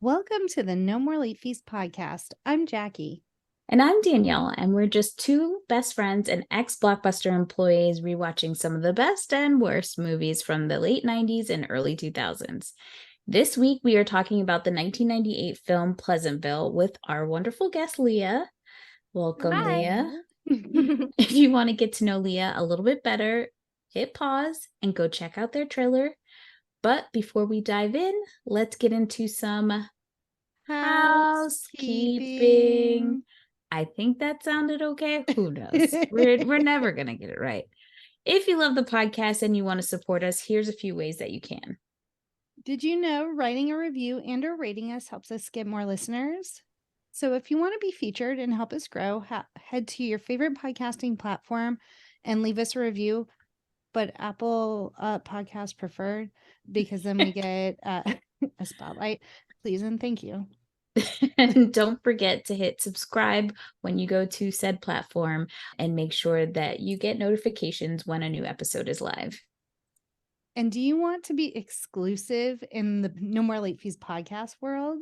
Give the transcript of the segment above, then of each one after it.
Welcome to the No More Late Fees podcast. I'm Jackie. And I'm Danielle, and we're just two best friends and ex-Blockbuster employees rewatching some of the best and worst movies from the late 90s and early 2000s. This week, we are talking about the 1998 film Pleasantville with our wonderful guest, Leah. Welcome, Hi. Leah. If you want to get to know Leah a little bit better, hit pause and go check out their trailer. But before we dive in, let's get into some housekeeping. I think that sounded okay. Who knows? We're never going to get it right. If you love the podcast and you want to support us, here's a few ways that you can. Did you know writing a review and or rating us helps us get more listeners? So if you want to be featured and help us grow, head to your favorite podcasting platform and leave us a review, but Apple podcast preferred, because then we get a spotlight. Please and thank you. And don't forget to hit subscribe when you go to said platform and make sure that you get notifications when a new episode is live. And do you want to be exclusive in the No More Late Fees podcast world?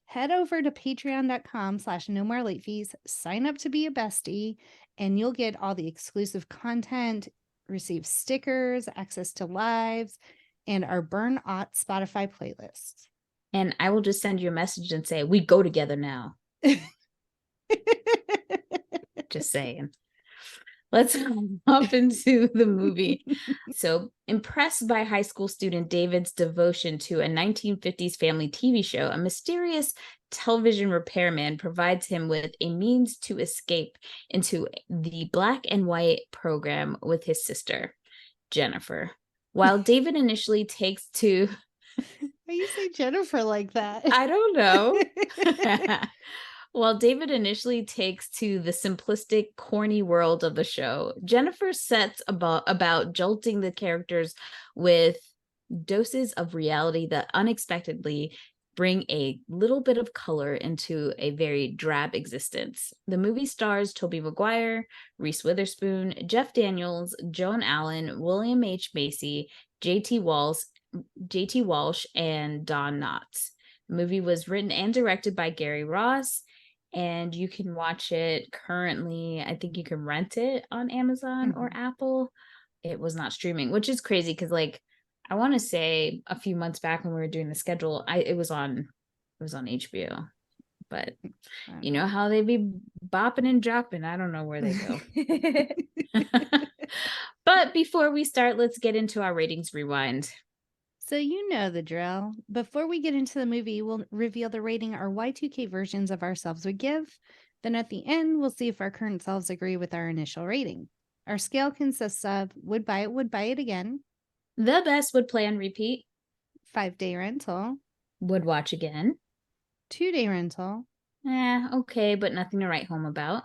Head over to patreon.com/no more late fees, sign up to be a bestie, and you'll get all the exclusive content, receive stickers, access to lives, and our Burn Ought Spotify playlists. And I will just send you a message and say, we go together now. Just saying. Let's hop into the movie. So, impressed by high school student David's devotion to a 1950s family TV show, a mysterious television repairman provides him with a means to escape into the black and white program with his sister, Jennifer. While David initially takes to... Why you say Jennifer like that? I don't know. While David initially takes to the simplistic, corny world of the show, Jennifer sets about jolting the characters with doses of reality that unexpectedly bring a little bit of color into a very drab existence. The movie stars Tobey Maguire, Reese Witherspoon, Jeff Daniels, Joan Allen, William H. Macy, J.T. Walsh, and Don Knotts. The movie was written and directed by Gary Ross, and you can watch it currently. I think you can rent it on Amazon or Apple. It was not streaming, which is crazy because, like, I want to say a few months back when we were doing the schedule, it was on HBO. But you know how they be bopping and dropping. I don't know where they go. But before we start, let's get into our ratings rewind. So you know the drill. Before we get into the movie, we'll reveal the rating our Y2K versions of ourselves would give. Then at the end, we'll see if our current selves agree with our initial rating. Our scale consists of would buy it again. The best would play on repeat. 5-day rental. Would watch again. 2-day rental. Okay, but nothing to write home about.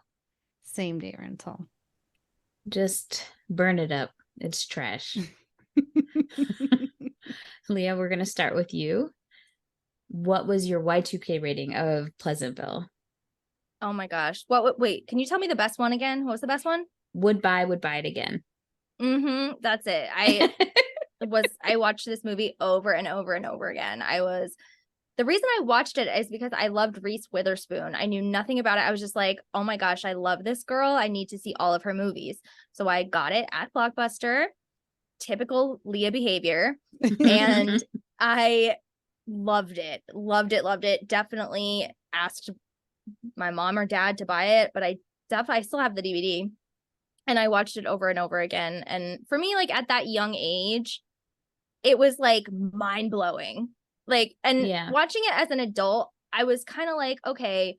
Same-day rental. Just burn it up. It's trash. Leah, we're going to start with you. What was your Y2K rating of Pleasantville? Oh my gosh. Wait, can you tell me the best one again? What was the best one? Would buy it again. That's it. I watched this movie over and over and over again. The reason I watched it is because I loved Reese Witherspoon. I knew nothing about it. I was just like, oh my gosh, I love this girl. I need to see all of her movies. So I got it at Blockbuster. Typical Leah behavior. And I loved it. Definitely asked my mom or dad to buy it, but I still have the DVD. And I watched it over and over again. And for me, like, at that young age, it was like mind-blowing. Like, and watching it as an adult, I was kind of like, okay,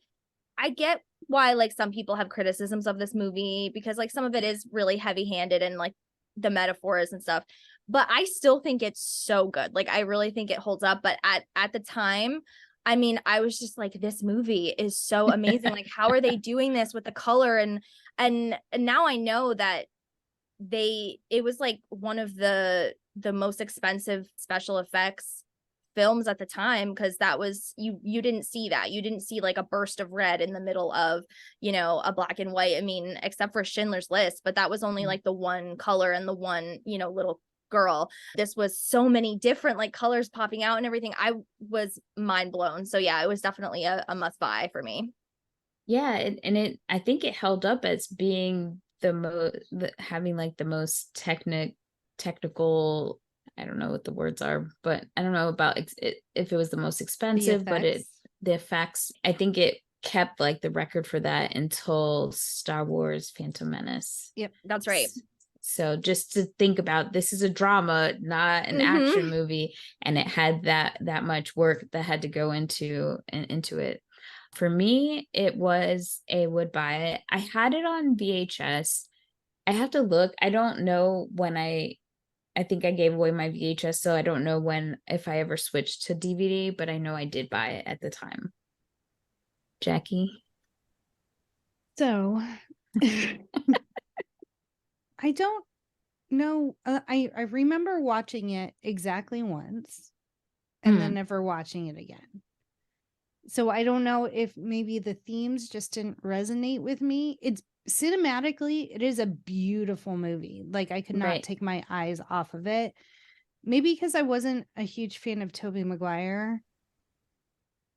I get why, like, some people have criticisms of this movie because, like, some of it is really heavy-handed and, like, the metaphors and stuff, but I still think it's so good. Like, I really think it holds up. But at the time, I mean, I was just like, this movie is so amazing. Like, how are they doing this with the color? And now I know that it was like one of the most expensive special effects films at the time, because that was you didn't see that. You didn't see like a burst of red in the middle of, you know, a black and white. I mean, except for Schindler's List, but that was only like the one color and the one, you know, little girl. This was so many different like colors popping out and everything. I was mind blown. So yeah, it was definitely a must buy for me. Yeah, I think it held up as being having like the most technical. I don't know what the words are, but I don't know about if it was the most expensive, but the effects, I think it kept like the record for that until Star Wars Phantom Menace. Yep, that's right. So just to think about, this is a drama, not an action movie, and it had that much work that had to go into it. For me, it was a would buy it. I had it on VHS. I have to look. I don't know when I think I gave away my VHS, so I don't know if I ever switched to DVD, but I know I did buy it at the time. Jackie? So, I don't know. I remember watching it exactly once and then never watching it again. So I don't know if maybe the themes just didn't resonate with me. It's cinematically, it is a beautiful movie. Like I could not take my eyes off of it. Maybe because I wasn't a huge fan of Tobey Maguire.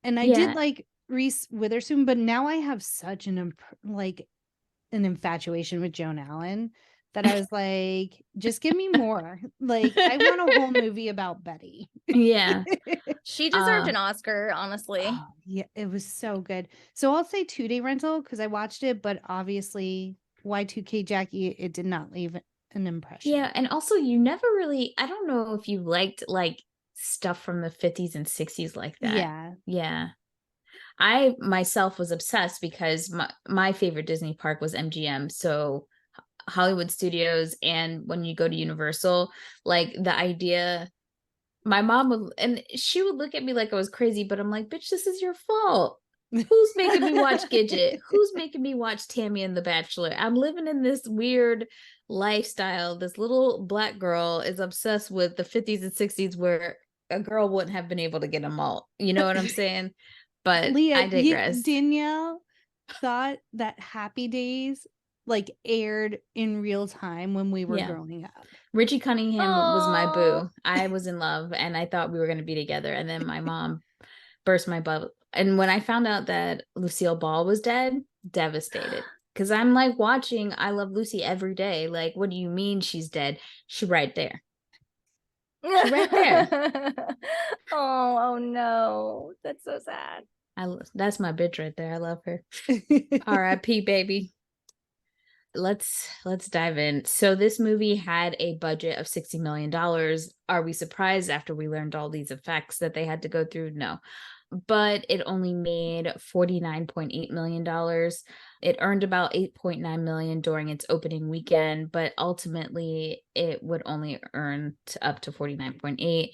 And I did like Reese Witherspoon, but now I have such an infatuation with Joan Allen that I was like, just give me more. Like I want a whole movie about Betty. Yeah. She deserved an Oscar, honestly. Yeah, it was so good. So I'll say 2-day rental because I watched it, but obviously Y2K Jackie, it did not leave an impression. Yeah, and also you never really, I don't know if you liked like stuff from the 50s and 60s like that. Yeah. I myself was obsessed because my favorite Disney park was MGM. So Hollywood Studios, and when you go to Universal, like the idea, my mom she would look at me like I was crazy, but I'm like, bitch, this is your fault. Who's making me watch Gidget? Who's making me watch Tammy and the Bachelor? I'm living in this weird lifestyle. This little Black girl is obsessed with the 50s and 60s where a girl wouldn't have been able to get them all. You know what I'm saying? But Leah, I digress. Danielle thought that Happy Days like aired in real time when we were growing up. Richie Cunningham was my boo. I was in love and I thought we were going to be together. And then my mom burst my bubble. And when I found out that Lucille Ball was dead, devastated. Because I'm like watching I Love Lucy every day. Like, what do you mean she's dead? She's right there. She's right there. Oh no. That's so sad. That's my bitch right there. I love her. R.I.P. baby. Let's dive in. So this movie had a budget of $60 million. Are we surprised after we learned all these effects that they had to go through? No. But it only made $49.8 million. It earned about $8.9 million during its opening weekend, but ultimately it would only earn up to 49.8,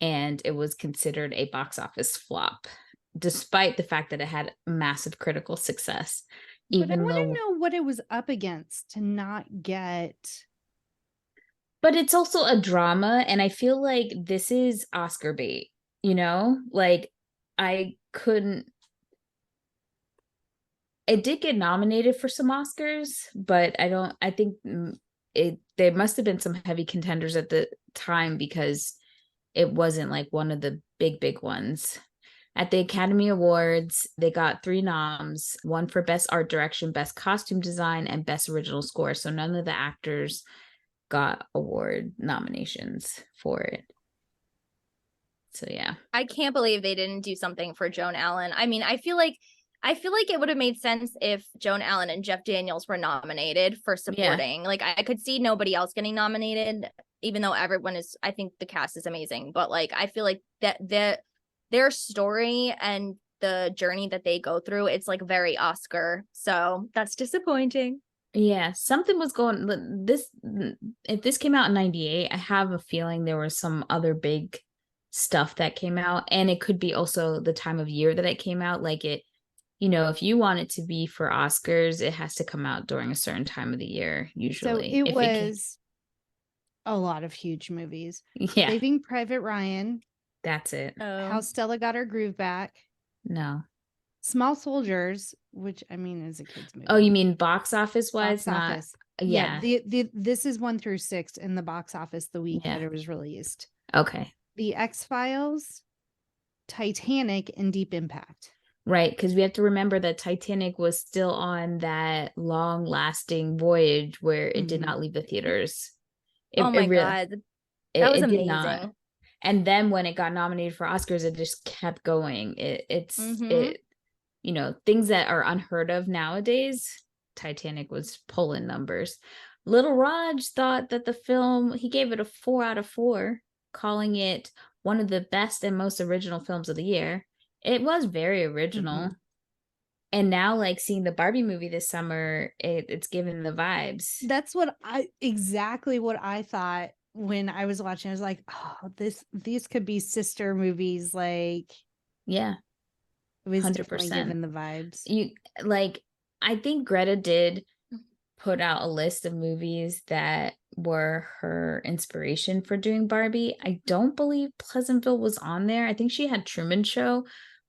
and it was considered a box office flop, despite the fact that it had massive critical success. But I want to know what it was up against to not get. But it's also a drama, and I feel like this is Oscar bait, you know? Like, I couldn't. It did get nominated for some Oscars, but I think there must have been some heavy contenders at the time because it wasn't like one of the big ones. At the Academy Awards, they got 3 noms, one for Best Art Direction, Best Costume Design, and Best Original Score. So none of the actors got award nominations for it. So yeah. I can't believe they didn't do something for Joan Allen. I mean, I feel like it would have made sense if Joan Allen and Jeff Daniels were nominated for supporting. Like I could see nobody else getting nominated, even though everyone is, I think the cast is amazing. But like I feel like that their story and the journey that they go through, it's like very Oscar. So that's disappointing. Yeah, something was going if this came out in 98, I have a feeling there was some other big stuff that came out, and it could be also the time of year that it came out. Like it, you know, if you want it to be for Oscars, it has to come out during a certain time of the year usually. So it was a lot of huge movies. Yeah. Saving Private Ryan. That's it. How Stella Got Her Groove Back. No. Small Soldiers, which I mean is a kid's movie. Oh, you mean box office wise? Box office. Yeah. This is 1 through 6 in the box office the week that it was released. Okay. The X-Files, Titanic, and Deep Impact. Right, because we have to remember that Titanic was still on that long-lasting voyage where it did not leave the theaters. God, that was amazing. Did not. And then when it got nominated for Oscars, it just kept going. It's you know, things that are unheard of nowadays. Titanic was pulling numbers. Little Raj thought that the film, he gave it a 4 out of 4, calling it one of the best and most original films of the year. It was very original. And now, like, seeing the Barbie movie this summer, it's giving the vibes. That's exactly what I thought when I was watching. I was like, oh, these could be sister movies. Like, yeah, it was 100%. Definitely giving the vibes. I think Greta did put out a list of movies that were her inspiration for doing Barbie. I don't believe Pleasantville was on there. I think she had Truman Show,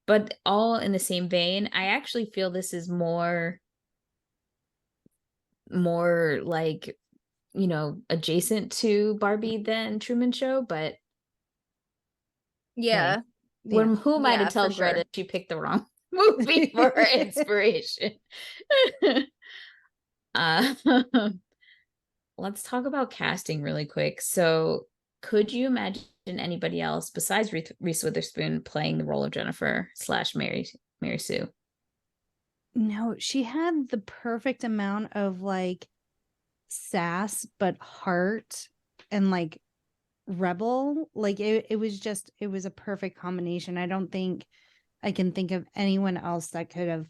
but all in the same vein. I actually feel this is more like, you know, adjacent to Barbie than Truman Show, but yeah. Hey, who am I to tell Greta she picked the wrong movie for her inspiration? Let's talk about casting really quick. So could you imagine anybody else besides Reese Witherspoon playing the role of Jennifer / Mary Sue? No, she had the perfect amount of like sass, but heart and like rebel. Like it was a perfect combination. I don't think I can think of anyone else that could have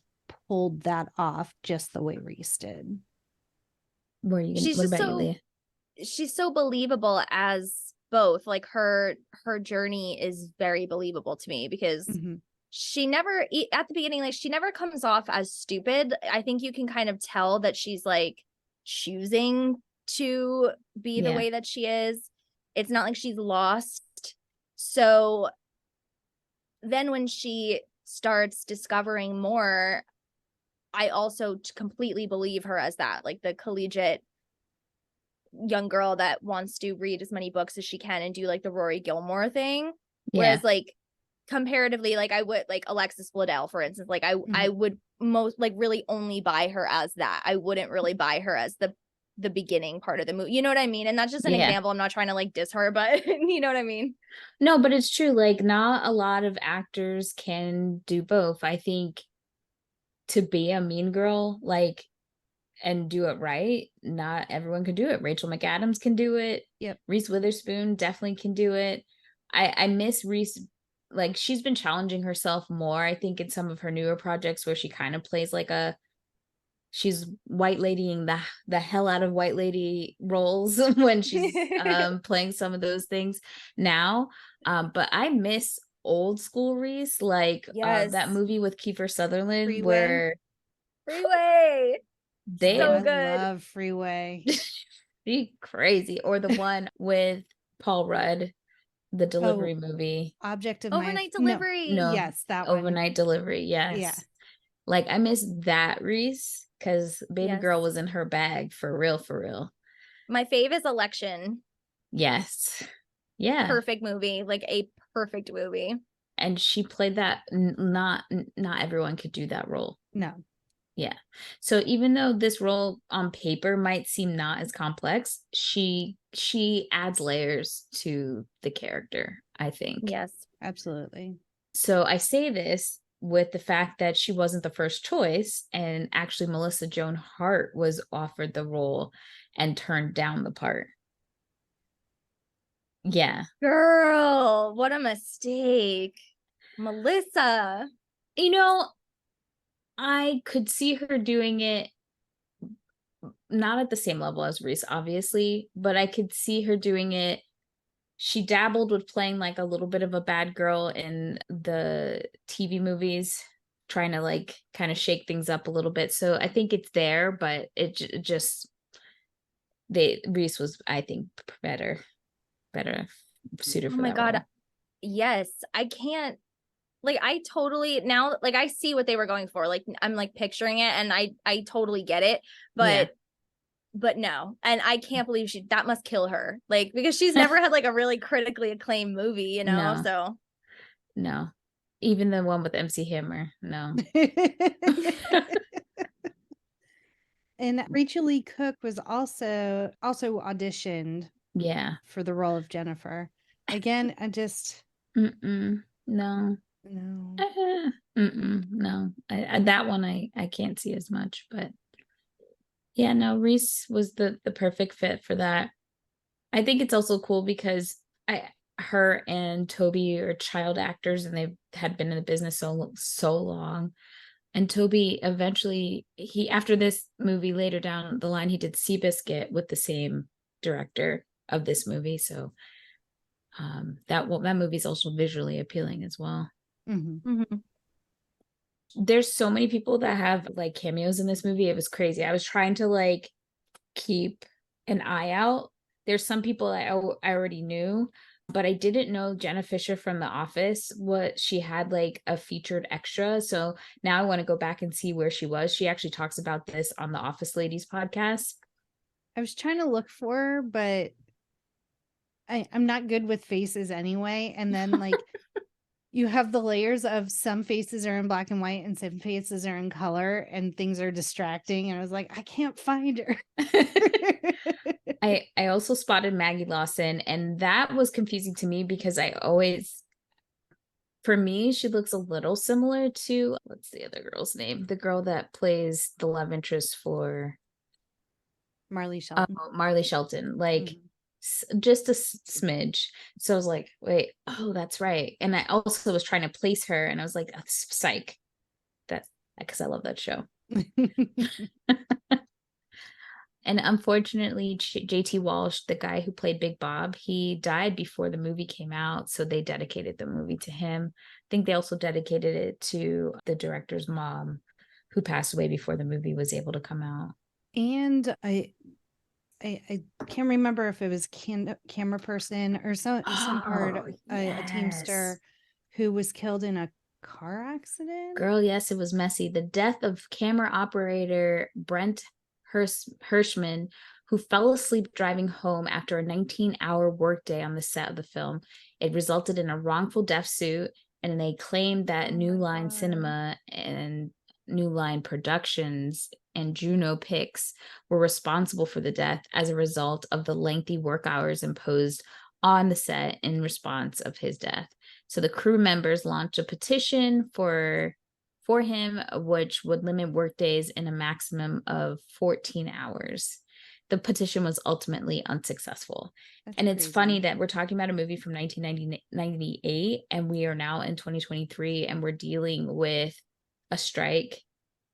pulled that off just the way Reese did. She's so believable as both. Like her journey is very believable to me because she never, at the beginning, like she never comes off as stupid. I think you can kind of tell that she's like choosing to be the way that she is. It's not like she's lost. So then when she starts discovering more, I also completely believe her as that, like the collegiate young girl that wants to read as many books as she can and do like the Rory Gilmore thing. Whereas like comparatively, like I would like Alexis Bledel, for instance, like I would most like really only buy her as that. I wouldn't really buy her as the beginning part of the movie. You know what I mean? And that's just an example. I'm not trying to like diss her, but you know what I mean? No, but it's true. Like not a lot of actors can do both. I think to be a mean girl, like, and do it right, not everyone can do it. Rachel McAdams can do it. Yep. Reese Witherspoon definitely can do it. I miss Reese. Like she's been challenging herself more, I think, in some of her newer projects where she kind of plays like she's white ladying the hell out of white lady roles when she's playing some of those things now. But I miss old school Reese, like that movie with Kiefer Sutherland Freeway. where So good. I love Freeway. Crazy. Or the one with Paul Rudd, the delivery movie, Object of Overnight Delivery. No, yes, that one. Overnight Delivery. Yes. Yeah. Like I miss that Reese because Baby Girl was in her bag for real. My fave is Election. Yes. Yeah. Perfect movie. Like a perfect movie. And she played that. Not everyone could do that role. No. Yeah. So even though this role on paper might seem not as complex, she adds layers to the character, I think. Yes, absolutely. So I say this with the fact that she wasn't the first choice, and actually Melissa Joan Hart was offered the role and turned down the part. Yeah. Girl, what a mistake. Melissa. You know, I could see her doing it not at the same level as Reese, obviously, but I could see her doing it. She dabbled with playing like a little bit of a bad girl in the TV movies, trying to like kind of shake things up a little bit. So I think it's there, but it just Reese was, I think, better suited for that. Oh my God. Yes. I can't. Like, I totally now, like, I see what they were going for. Like, I'm like picturing it and I totally get it. But but no. And I can't believe that must kill her. Like, because she's never had like a really critically acclaimed movie, you know? No. So No. Even the one with MC Hammer. No. And Rachel Lee Cook was also auditioned for the role of Jennifer. Again, I just no. no. No. That one I can't see as much, but yeah, no, Reese was the perfect fit for that. I think it's also cool because her and Tobey are child actors, and they had been in the business so long. And Tobey eventually, after this movie, later down the line, he did Seabiscuit with the same director of this movie. So that movie is also visually appealing as well. There's so many people that have like cameos in this movie. It was crazy. I was trying to like keep an eye out. There's some people I already knew, but I didn't know Jenna Fisher from The Office. She had like a featured extra. So now I want to go back and see where she was. She actually talks about this on the Office Ladies podcast. I was trying to look for her, but I'm not good with faces anyway. And then like you have the layers of some faces are in black and white and some faces are in color and things are distracting. And I was like, I can't find her. I also spotted Maggie Lawson, and that was confusing to me because for me, she looks a little similar to, what's the other girl's name? The girl that plays the love interest for Marley Shelton. Marley Shelton. Like, just a smidge. So I was like, wait, oh, that's right. And I also was trying to place her, and I was like, oh, psych. That's because I love that show. And unfortunately, JT Walsh, the guy who played Big Bob, he died before the movie came out. So they dedicated the movie to him. I think they also dedicated it to the director's mom, who passed away before the movie was able to come out. And I can't remember if it was camera person or some part, a teamster who was killed in a car accident. Girl, yes, it was messy. The death of camera operator Brent Hirschman, who fell asleep driving home after a 19-hour workday on the set of the film. It resulted in a wrongful death suit, and they claimed that New Line Cinema and New Line Productions and Juno Picks were responsible for the death as a result of the lengthy work hours imposed on the set in response of his death. So the crew members launched a petition for him, which would limit workdays in a maximum of 14 hours. The petition was ultimately unsuccessful. And it's funny that we're talking about a movie from 1998, and we are now in 2023, and we're dealing with a strike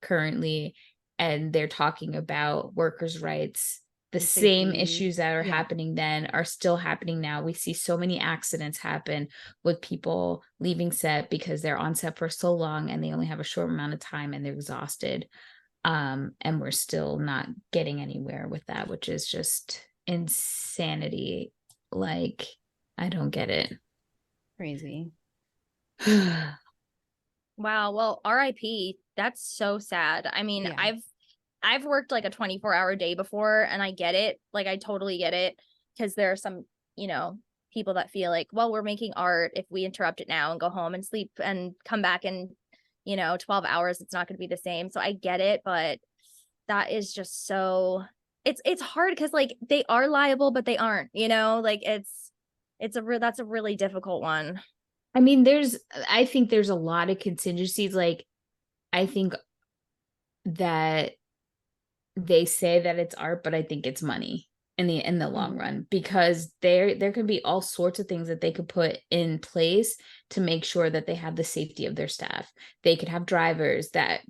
currently, and they're talking about workers' rights. The same issues that are happening then are still happening now. We see so many accidents happen with people leaving set because they're on set for so long and they only have a short amount of time and they're exhausted. And we're still not getting anywhere with that, which is just insanity. Like, I don't get it. Crazy. Wow. Well, RIP. That's so sad. I mean, I've worked like a 24-hour day before, and I get it. Like, I totally get it, because there are some, people that feel like, well, we're making art. If we interrupt it now and go home and sleep and come back in, 12 hours, it's not going to be the same. So I get it, but that is just so, it's hard because like they are liable, but they aren't, like that's a really difficult one. I mean, I think there's a lot of contingencies. Like, I think that they say that it's art, but I think it's money in the long run, because there could be all sorts of things that they could put in place to make sure that they have the safety of their staff. They could have drivers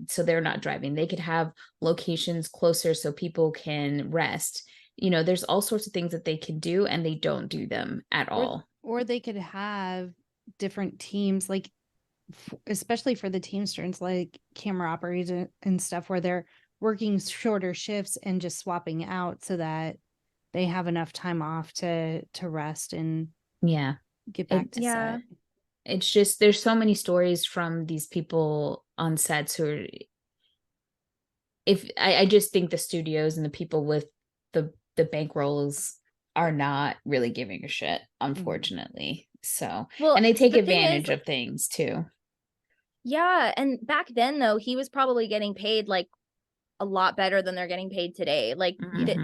so they're not driving. They could have locations closer so people can rest. There's all sorts of things that they can do, and they don't do them at all. Or they could have different teams, like especially for the Teamsters, like camera operators and stuff, where they're working shorter shifts and just swapping out so that they have enough time off to rest and get back to set. It's just, there's so many stories from these people on sets who are, I just think the studios and the people with the bankrolls are not really giving a shit, unfortunately. So, Well, and they take the thing advantage is, of things too. yeah, and back then though, he was probably getting paid like a lot better than they're getting paid today. Like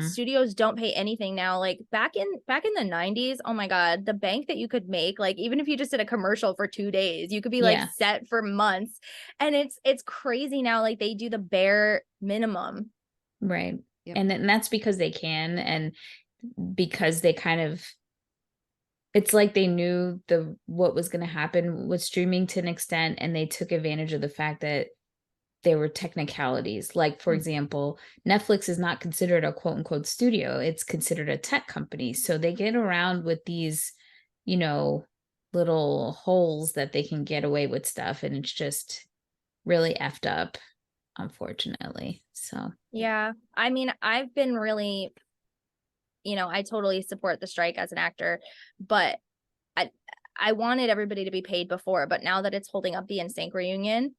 studios don't pay anything now. Like back in the 90s, oh my god, the bank that you could make, like even if you just did a commercial for 2 days, you could be like set for months. And it's crazy now, like they do the bare minimum. Right. Yep. And that's because they can, and because they kind of, it's like they knew what was going to happen with streaming to an extent, and they took advantage of the fact that there were technicalities. Like, for example, Netflix is not considered a quote unquote studio. It's considered a tech company. So they get around with these, you know, little holes that they can get away with stuff. And it's just really effed up, unfortunately. So, yeah. I mean, I've been really, I totally support the strike as an actor, but I wanted everybody to be paid before, but now that it's holding up the NSYNC reunion,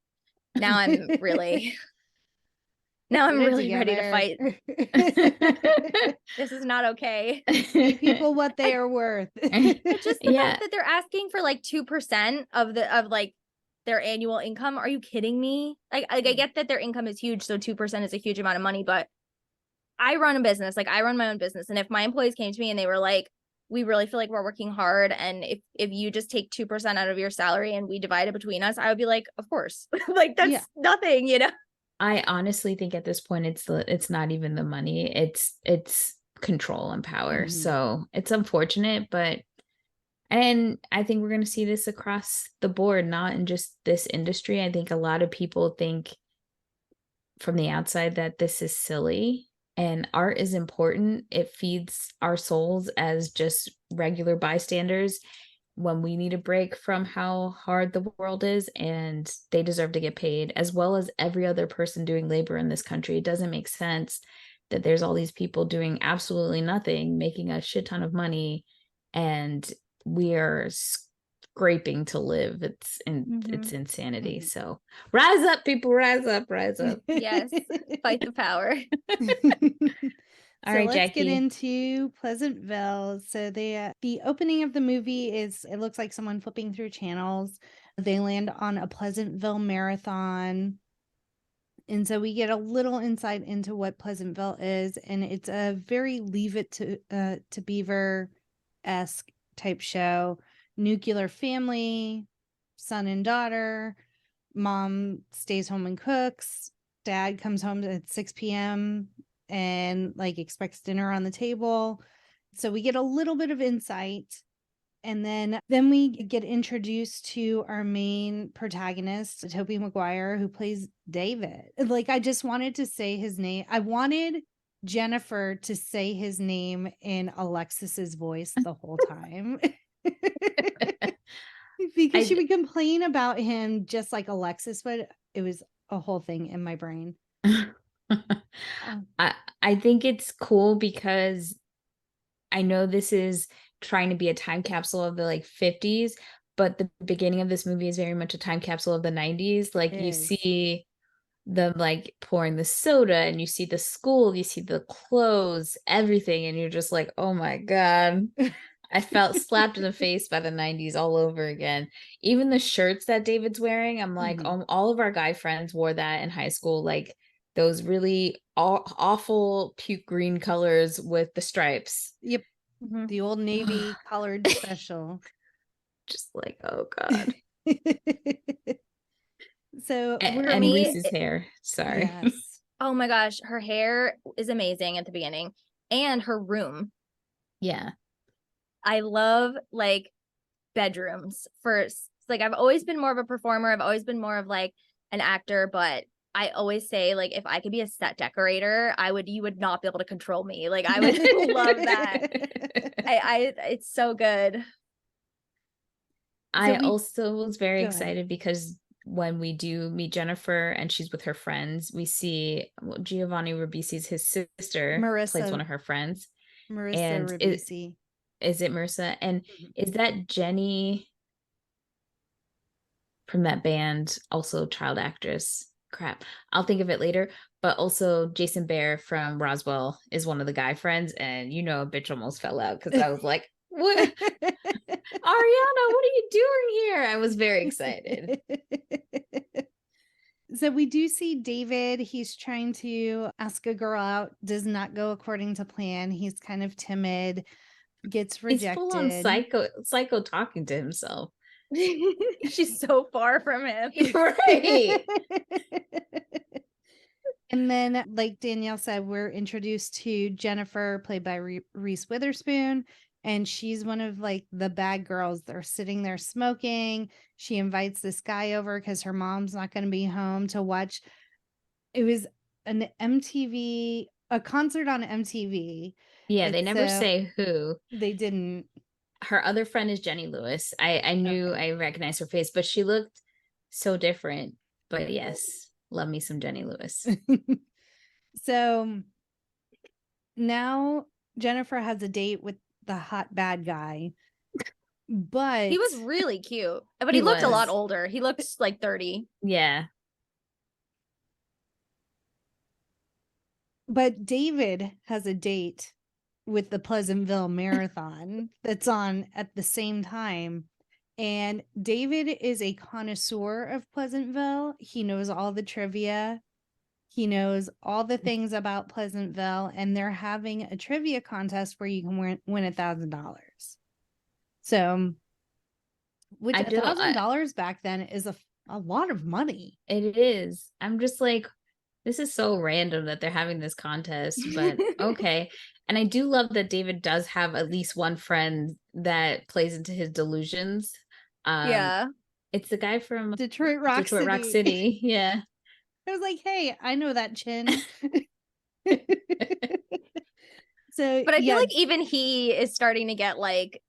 now I'm really ready to fight. This is not okay. Pay people what they are worth. It's just the fact that they're asking for like 2% of their annual income. Are you kidding me? Like I get that their income is huge, so 2% is a huge amount of money, but I run a business, like I run my own business. And if my employees came to me and they were like, we really feel like we're working hard, and if you just take 2% out of your salary and we divide it between us, I would be like, of course. Like that's nothing, I honestly think at this point it's not even the money. It's control and power. So it's unfortunate, and I think we're going to see this across the board, not in just this industry. I think a lot of people think from the outside that this is silly, and art is important. It feeds our souls as just regular bystanders when we need a break from how hard the world is, and they deserve to get paid, as well as every other person doing labor in this country. It doesn't make sense that there's all these people doing absolutely nothing, making a shit ton of money, and we are scraping to live. It's insanity. So rise up, people, rise up. Yes, fight the power. All right, let's get into Pleasantville. So the opening of the movie is, it looks like someone flipping through channels. They land on a Pleasantville marathon. And so we get a little insight into what Pleasantville is, and it's a very Leave It to Beaver-esque type show. Nuclear family, son and daughter. Mom stays home and cooks. Dad comes home at 6 p.m. and like expects dinner on the table. So we get a little bit of insight. And then we get introduced to our main protagonist, Tobey Maguire, who plays David. Like, I just wanted to say his name. I wanted Jennifer to say his name in Alexis's voice the whole time. Because she would complain about him just like Alexis would. It was a whole thing in my brain. I think it's cool because I know this is trying to be a time capsule of the like 50s, but the beginning of this movie is very much a time capsule of the 90s. Like you see them like pouring the soda, and you see the school, you see the clothes, everything, and you're just like, oh my God. I felt slapped in the face by the 90s all over again. Even the shirts that David's wearing, I'm like, all of our guy friends wore that in high school, like those really awful puke green colors with the stripes. Yep. The Old Navy colored special. Just like, oh God. So and Reese's hair. Sorry. Yes. Oh my gosh, her hair is amazing at the beginning, and her room. Yeah. I love like bedrooms first. Like I've always been more of a performer. I've always been more of like an actor, but I always say like if I could be a set decorator, you would not be able to control me. Like I would love that. It's so good. I also was very excited because when we do meet Jennifer and she's with her friends, we see Giovanni Ribisi's his sister Marissa plays one of her friends. Marissa Ribisi. Is it Marissa? And is that Jenny from that band, also child actress? Crap, I'll think of it later. But also Jason Behr from Roswell is one of the guy friends. And, you know, a bitch almost fell out because I was like, what? Ariana, what are you doing here? I was very excited. So we do see David. He's trying to ask a girl out. Does not go according to plan. He's kind of timid, gets rejected. He's full on psycho talking to himself. She's so far from him. Right. And then, like Danielle said, we're introduced to Jennifer, played by Reese Witherspoon. And she's one of like the bad girls. They're sitting there smoking. She invites this guy over because her mom's not going to be home to watch. It was a concert on MTV. Yeah, they never say who. They didn't. Her other friend is Jenny Lewis. I knew I recognized her face, but she looked so different. But yes, love me some Jenny Lewis. So now Jennifer has a date with the hot bad guy, but he was really cute, but he looked a lot older. He looks like 30. Yeah. But David has a date with the Pleasantville Marathon that's on at the same time. And David is a connoisseur of Pleasantville. He knows all the trivia. He knows all the things about Pleasantville, and they're having a trivia contest where you can win $1,000. So, which $1,000 back then is a lot of money. It is. I'm just like, this is so random that they're having this contest, but okay. And I do love that David does have at least one friend that plays into his delusions. Yeah. It's the guy from Detroit Rock City. Yeah. I was like, hey, I know that chin. So, but I feel like even he is starting to get like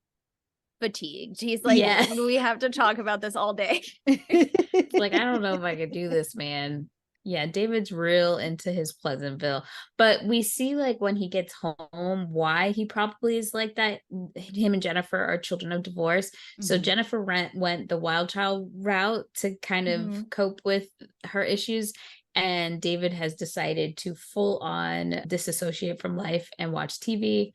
fatigued. He's like, we have to talk about this all day. Like, I don't know if I could do this, man. Yeah, David's real into his Pleasantville. But we see, like, when he gets home, why he probably is like that. Him and Jennifer are children of divorce. Mm-hmm. So Jennifer went the wild child route to kind of cope with her issues. And David has decided to full on disassociate from life and watch TV.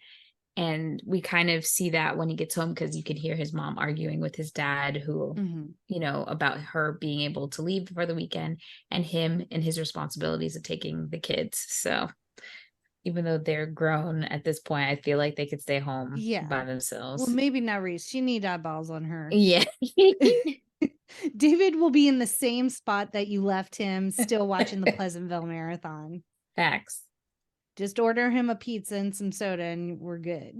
And we kind of see that when he gets home, because you can hear his mom arguing with his dad, who, you know, about her being able to leave for the weekend and him and his responsibilities of taking the kids. So even though they're grown at this point, I feel like they could stay home by themselves. Well, maybe not Reese. She need eyeballs on her. Yeah. David will be in the same spot that you left him, still watching the Pleasantville Marathon. Facts. Just order him a pizza and some soda and we're good.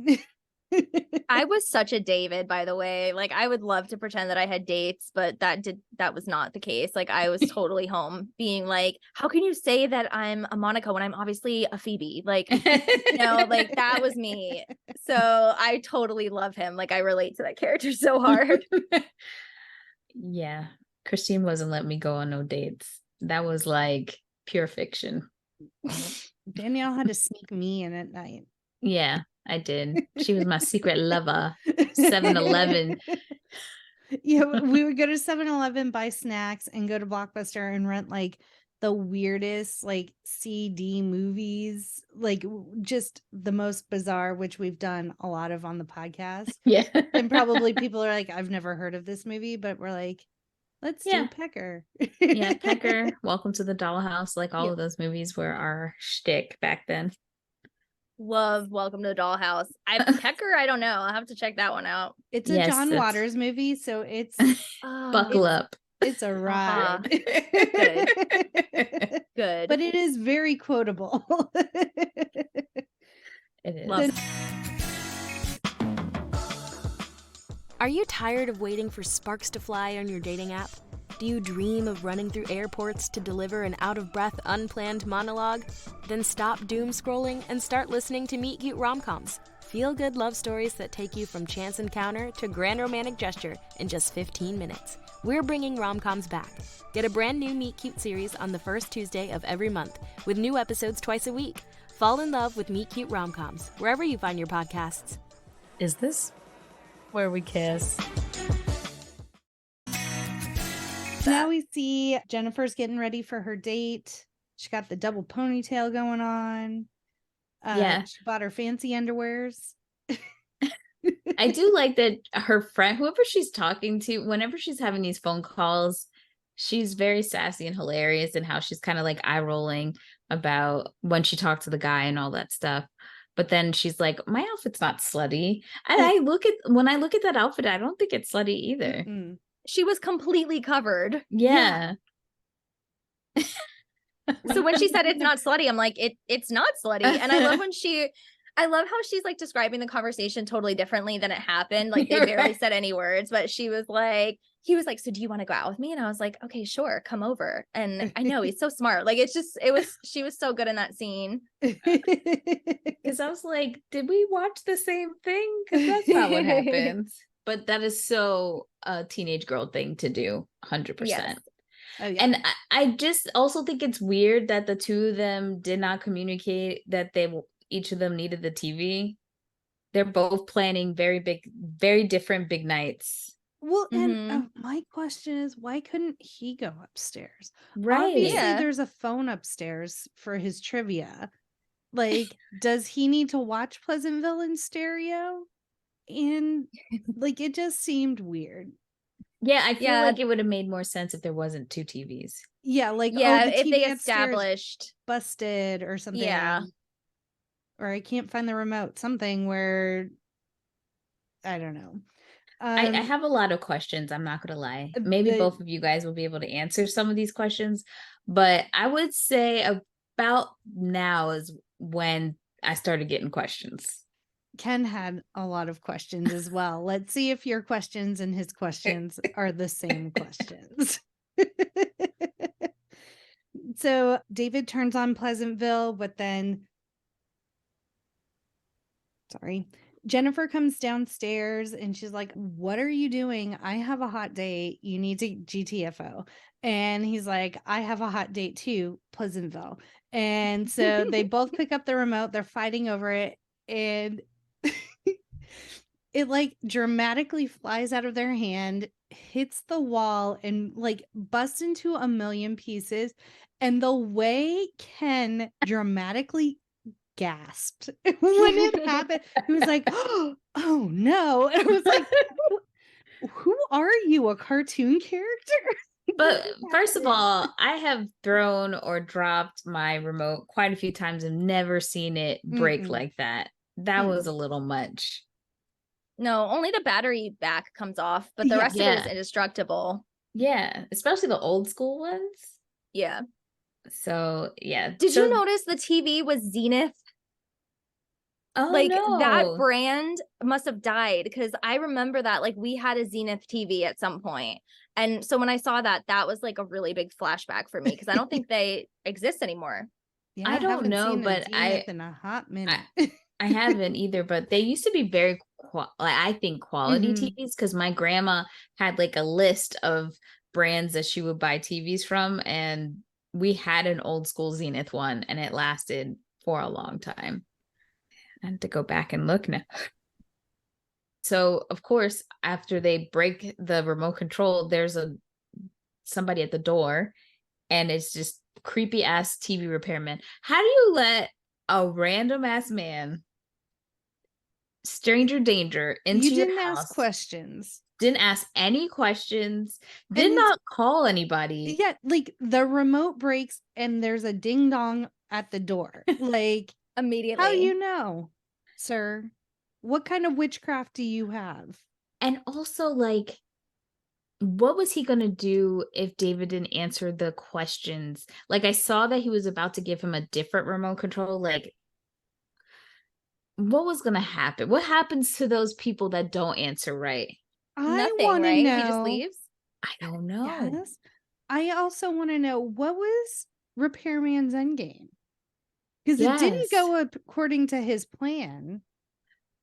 I was such a David, by the way. Like, I would love to pretend that I had dates, but that was not the case. Like, I was totally home being like, how can you say that I'm a Monica when I'm obviously a Phoebe? Like, you know, like that was me. So I totally love him. Like, I relate to that character so hard. Yeah. Christine wasn't letting me go on no dates. That was like pure fiction. Danielle had to sneak me in at night. Yeah, I did. She was my secret lover. 7-Eleven. Yeah, we would go to 7-Eleven, buy snacks, and go to Blockbuster and rent like the weirdest like CD movies, like just the most bizarre, which we've done a lot of on the podcast. Yeah. And probably people are like, I've never heard of this movie, but we're like, let's do Pecker. Yeah, Pecker, Welcome to the Dollhouse. Like all of those movies were our shtick back then. Love Welcome to the Dollhouse. Pecker, I don't know. I'll have to check that one out. It's a John Waters movie, so it's buckle up. It's a ride. Good. But it is very quotable. It is. Are you tired of waiting for sparks to fly on your dating app? Do you dream of running through airports to deliver an out-of-breath, unplanned monologue? Then stop doom scrolling and start listening to Meet Cute Rom-Coms. Feel-good love stories that take you from chance encounter to grand romantic gesture in just 15 minutes. We're bringing rom-coms back. Get a brand new Meet Cute series on the first Tuesday of every month, with new episodes twice a week. Fall in love with Meet Cute Rom-Coms, wherever you find your podcasts. Is this where we kiss? Now we see Jennifer's getting ready for her date. She got the double ponytail going on. Yeah. She bought her fancy underwears. I do like that her friend, whoever she's talking to, whenever she's having these phone calls, she's very sassy and hilarious, and how she's kind of like eye rolling about when she talked to the guy and all that stuff. But then she's like, my outfit's not slutty. And when I look at that outfit, I don't think it's slutty either. Mm-mm. She was completely covered. Yeah. So when she said it's not slutty, I'm like, it's not slutty. And I love how she's like describing the conversation totally differently than it happened. Like they barely said any words, but he was like, so do you want to go out with me? And I was like, okay, sure, come over. And I know he's so smart. Like she was so good in that scene. Because I was like, did we watch the same thing? Because that's not what happens. But that is so a teenage girl thing to do, 100%. Yes. Oh, yeah. And I just also think it's weird that the two of them did not communicate that each of them needed the TV. They're both planning very different big nights. Well, and my question is, why couldn't he go upstairs? Right. Obviously, Yeah. there's a phone upstairs for his trivia. Like, does he need to watch Pleasantville in stereo? And like, it just seemed weird. Yeah, I feel like it would have made more sense if there wasn't two TVs. Yeah, like, the TV if they upstairs established busted or something. Yeah. Or I can't find the remote. Something where I don't know. I have a lot of questions. I'm not going to lie. Maybe both of you guys will be able to answer some of these questions. But I would say about now is when I started getting questions. Ken had a lot of questions as well. Let's see if your questions and his questions are the same questions. So David turns on Pleasantville, but then Jennifer comes downstairs and she's like, what are you doing? I have a hot date. You need to GTFO. And he's like, I have a hot date too, Pleasantville. And so they both pick up the remote. They're fighting over it. And it like dramatically flies out of their hand, hits the wall, and like busts into a million pieces. And the way Ken dramatically gasped when it happened, he was like, oh no. And I was like, who are you, a cartoon character? But first of all, I have thrown or dropped my remote quite a few times and never seen it break like that. That was a little much. No, only the battery back comes off, but the rest of it is indestructible. Yeah, especially the old school ones. Yeah. So, yeah. Did you notice the TV was Zenith? Oh, like no. that brand must have died, because I remember that like we had a Zenith TV at some point. And so when I saw that, that was like a really big flashback for me, because I don't think they exist anymore. Yeah, I don't know, but in a hot minute. I haven't either, but they used to be very, I think, quality TVs, because my grandma had like a list of brands that she would buy TVs from, and we had an old school Zenith one, and it lasted for a long time. I had to go back and look now. So, of course, after they break the remote control, there's somebody at the door, and it's just creepy ass TV repairman. How do you let a random ass man, stranger danger, into your house? You didn't ask questions. Didn't ask any questions. Did not call anybody. Yeah, like the remote breaks and there's a ding dong at the door. Like immediately. How you know, sir? What kind of witchcraft do you have? And also, like, what was he going to do if David didn't answer the questions? Like, I saw that he was about to give him a different remote control. Like, what was going to happen? What happens to those people that don't answer right? Nothing, right? He just leaves? I don't know. Yes. I also want to know, what was Repairman's endgame? Because it didn't go according to his plan.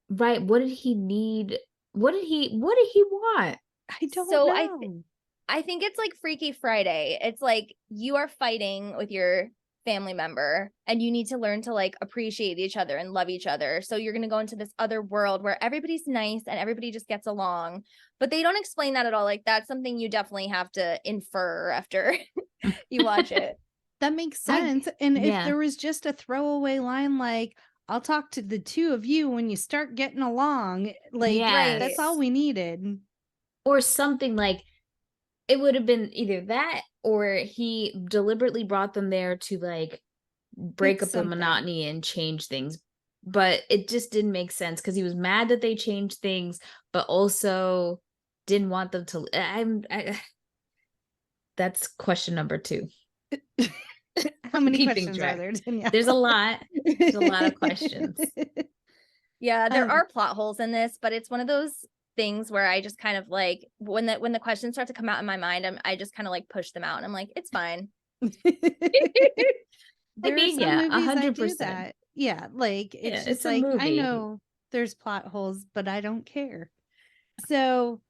Right. What did he need? What did he want? I don't know. I think it's like Freaky Friday. It's like you are fighting with your family member and you need to learn to like appreciate each other and love each other. So you're going to go into this other world where everybody's nice and everybody just gets along. But they don't explain that at all. Like, that's something you definitely have to infer after you watch it. That makes sense. And if yeah. there was just a throwaway line like, I'll talk to the two of you when you start getting along, like, Yes. that's all we needed. Or something like, it would have been either that or he deliberately brought them there to like break Fix up the something. monotony and change things. But it just didn't make sense because he was mad that they changed things, but also didn't want them to. That's question number 2. How many Keeping questions track. are there, Danielle? There's a lot. There's a lot of questions. Yeah, there are plot holes in this, but it's one of those things where I just kind of like when the questions start to come out in my mind, I just kind of like push them out and I'm like, it's fine. There are some yeah, movies I do 100%. that. Yeah, like it's Yeah, just it's a like I movie. know there's plot holes, but I don't care. So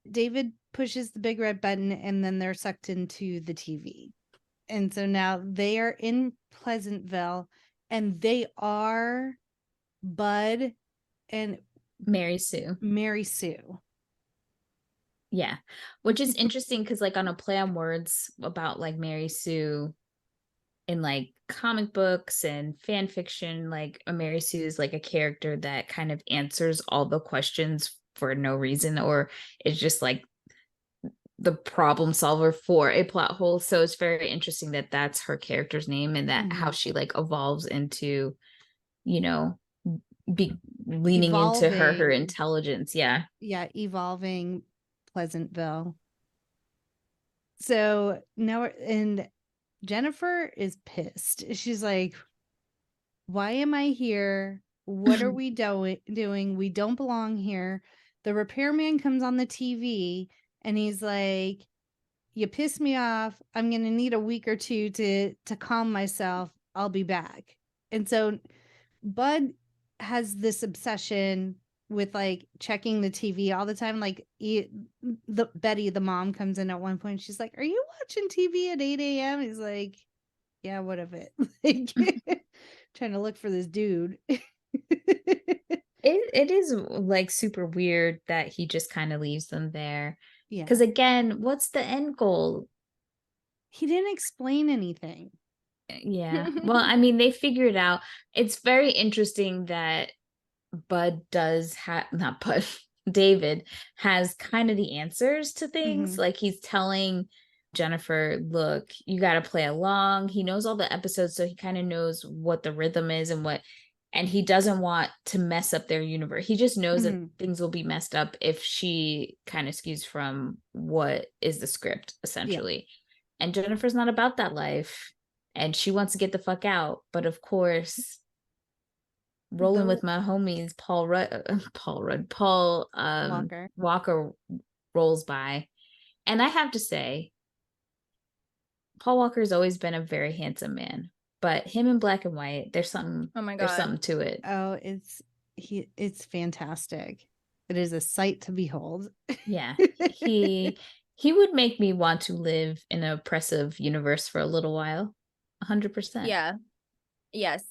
David pushes the big red button and then they're sucked into the TV. And so now they are in Pleasantville and they are Bud and Mary Sue. Yeah, which is interesting because like on a play on words about like Mary Sue in like comic books and fan fiction, like a Mary Sue is like a character that kind of answers all the questions for no reason, or is just like the problem solver for a plot hole. So it's very interesting that that's her character's name and that how she like evolves into, you know, be leaning into her Evolving. intelligence. Yeah. Evolving Pleasantville. So now, and Jennifer is pissed. She's like, why am I here? What are we doing? We don't belong here. The repairman comes on the TV and he's like, you piss me off. I'm going to need a week or two to calm myself. I'll be back. And so Bud has this obsession with like checking the TV all the time. Like Betty, the mom, comes in at one point. She's like, are you watching TV at 8 a.m.? He's like, yeah, what of it? Like, trying to look for this dude. It is like super weird that he just kind of leaves them there. Yeah. Because again, what's the end goal? He didn't explain anything. Yeah. Well, I mean, they figure it out. It's very interesting that Bud does have, not Bud, David has kind of the answers to things. Like he's telling Jennifer, look, you got to play along. He knows all the episodes, so he kind of knows what the rhythm is and he doesn't want to mess up their universe. He just knows that things will be messed up if she kind of skews from what is the script, essentially. Yeah. And Jennifer's not about that life. And she wants to get the fuck out. But of course, rolling with my homies, Paul Walker rolls by. And I have to say, Paul Walker's always been a very handsome man. But him in black and white, there's something. Oh my God. There's something to it. Oh, it's fantastic. It is a sight to behold. Yeah. He would make me want to live in an oppressive universe for a little while. 100%. Yeah. Yes.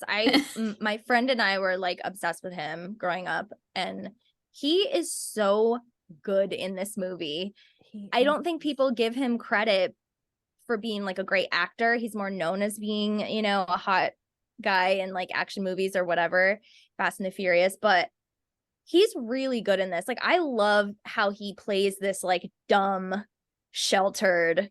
My friend and I were like obsessed with him growing up, and he is so good in this movie. I don't think people give him credit for being like a great actor. He's more known as being, you know, a hot guy in like action movies or whatever, Fast and the Furious, but he's really good in this. Like, I love how he plays this like dumb, sheltered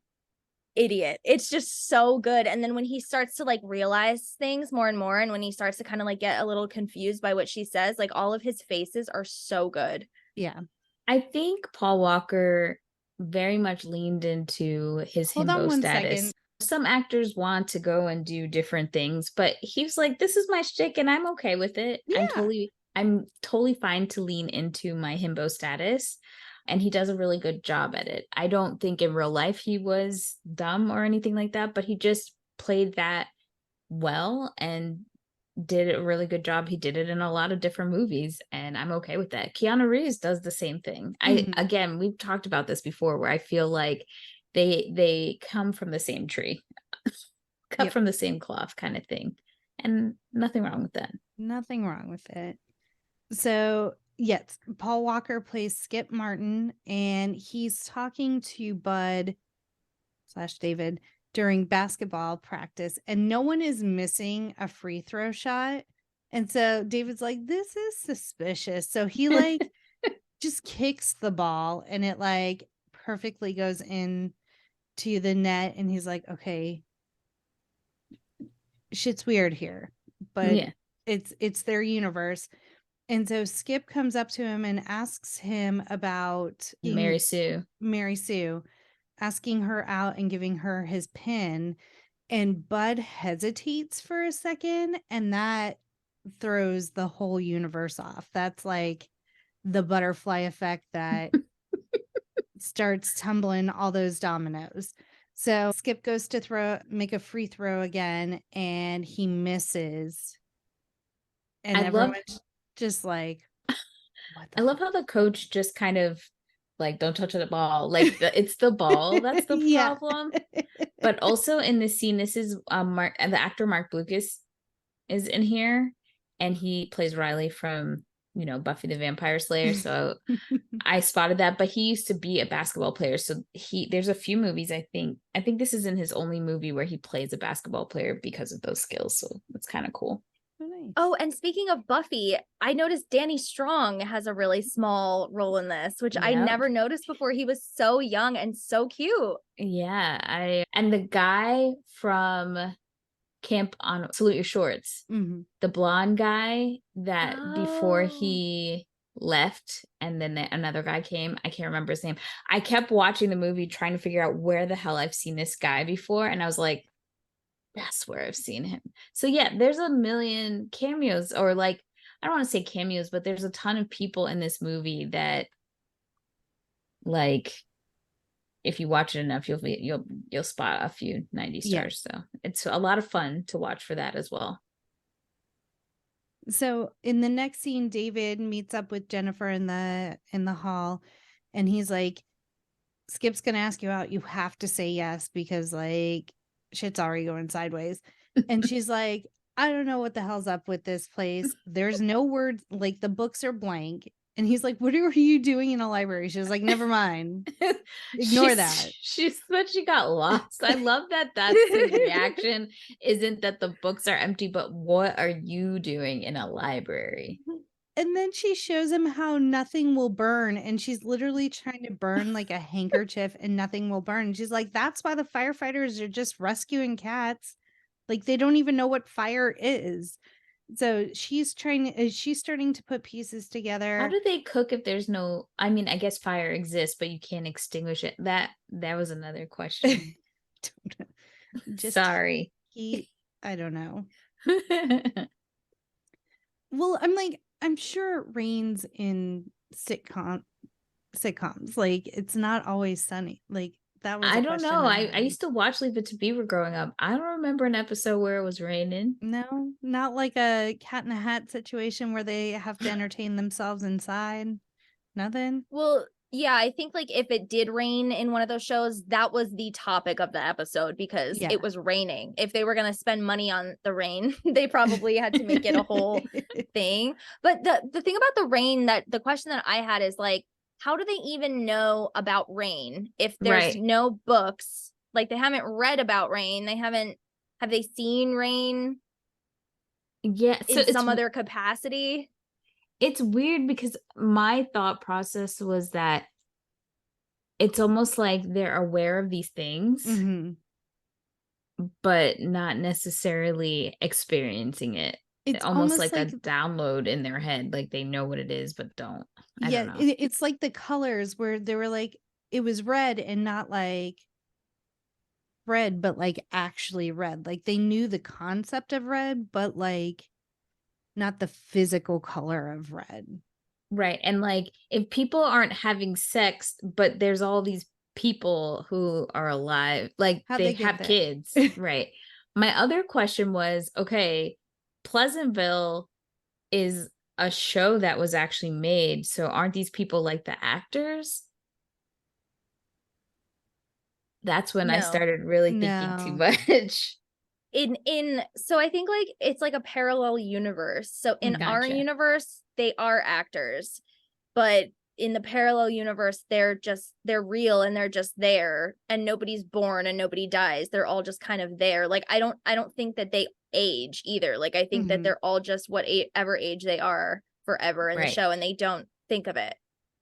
idiot. It's just so good. And then when he starts to like realize things more and more, and when he starts to kind of like get a little confused by what she says, like all of his faces are so good. Yeah. I think Paul Walker very much leaned into his himbo status. Some actors want to go and do different things, but he was like, this is my shtick and I'm okay with it. Yeah. I'm totally fine to lean into my himbo status. And he does a really good job at it. I don't think in real life he was dumb or anything like that, but he just played that well and did a really good job. He did it in a lot of different movies, and I'm okay with that. Keanu Reeves does the same thing. Again, we've talked about this before, where I feel like they come from the same tree, cut from the same cloth kind of thing, and nothing wrong with that. Nothing wrong with it. So yes, Paul Walker plays Skip Martin, and he's talking to Bud / David, during basketball practice, and no one is missing a free throw shot. And so David's like, this is suspicious. So he like just kicks the ball and it like perfectly goes in to the net. And he's like, okay, shit's weird here, but Yeah. it's their universe. And so Skip comes up to him and asks him about Mary Sue, asking her out and giving her his pin. And Bud hesitates for a second, and that throws the whole universe off. That's like the butterfly effect that starts tumbling all those dominoes. So Skip goes to make a free throw again, and he misses. And everyone's just like, what the I love how the coach just kind of like, don't touch the ball. Like it's the ball that's the Yeah. problem. But also in this scene, this is Mark, and the actor Mark Lucas is in here, and he plays Riley from, you know, Buffy the Vampire Slayer. So I spotted that, but he used to be a basketball player. So there's a few movies, I think this is in his only movie where he plays a basketball player because of those skills. So it's kind of cool. Nice. Oh, and speaking of Buffy, I noticed Danny Strong has a really small role in this, which I never noticed before. He was so young and so cute. Yeah, and the guy from Camp on Salute Your Shorts, the blonde guy that before he left and then another guy came, I can't remember his name. I kept watching the movie trying to figure out where the hell I've seen this guy before, and I was like, that's where I've seen him. So yeah, there's a million cameos, or like, I don't want to say cameos, but there's a ton of people in this movie that, like, if you watch it enough, you'll spot a few 90 stars. So it's a lot of fun to watch for that as well. So in the next scene, David meets up with Jennifer in the hall, and he's like, Skip's gonna ask you out. You have to say yes, because like shit's already going sideways. And she's like, I don't know what the hell's up with this place. There's no words, like the books are blank. And he's like, what are you doing in a library? She was like, never mind. Ignore that. She said she got lost. I love that that's his reaction. Isn't that the books are empty, but what are you doing in a library? And then she shows him how nothing will burn. And she's literally trying to burn like a handkerchief and nothing will burn. And she's like, that's why the firefighters are just rescuing cats. Like they don't even know what fire is. So she's starting to put pieces together. How do they cook if there's no, I mean, I guess fire exists, but you can't extinguish it. That was another question. Sorry. I don't know. Well, I'm sure it rains in sitcoms. Like it's not always sunny. Like that was. I don't know. I used to watch Leave It to Beaver growing up. I don't remember an episode where it was raining. No, not like a Cat in a Hat situation where they have to entertain themselves inside. Nothing. Well, yeah, I think like if it did rain in one of those shows, that was the topic of the episode because it was raining. If they were going to spend money on the rain, they probably had to make it a whole thing. But the thing about the rain, that the question that I had is like, how do they even know about rain if there's no books? Like they haven't read about rain. Have they seen rain? Yeah. So in some other capacity? It's weird because my thought process was that it's almost like they're aware of these things, but not necessarily experiencing it. It's almost like a download in their head. Like they know what it is, but don't. I don't know. It's like the colors where they were like, it was red and not like red, but like actually red. Like they knew the concept of red, but like not the physical color of red. Right. And like if people aren't having sex, but there's all these people who are alive, like they have kids. Right. My other question was, okay, Pleasantville is a show that was actually made. So aren't these people like the actors? That's when I started really thinking too much. So I think like it's like a parallel universe. So in our universe, they are actors, but in the parallel universe, they're real and they're just there, and nobody's born and nobody dies. They're all just kind of there. Like, I don't think that they age either. Like, I think that they're all just whatever age they are forever in the show, and they don't think of it.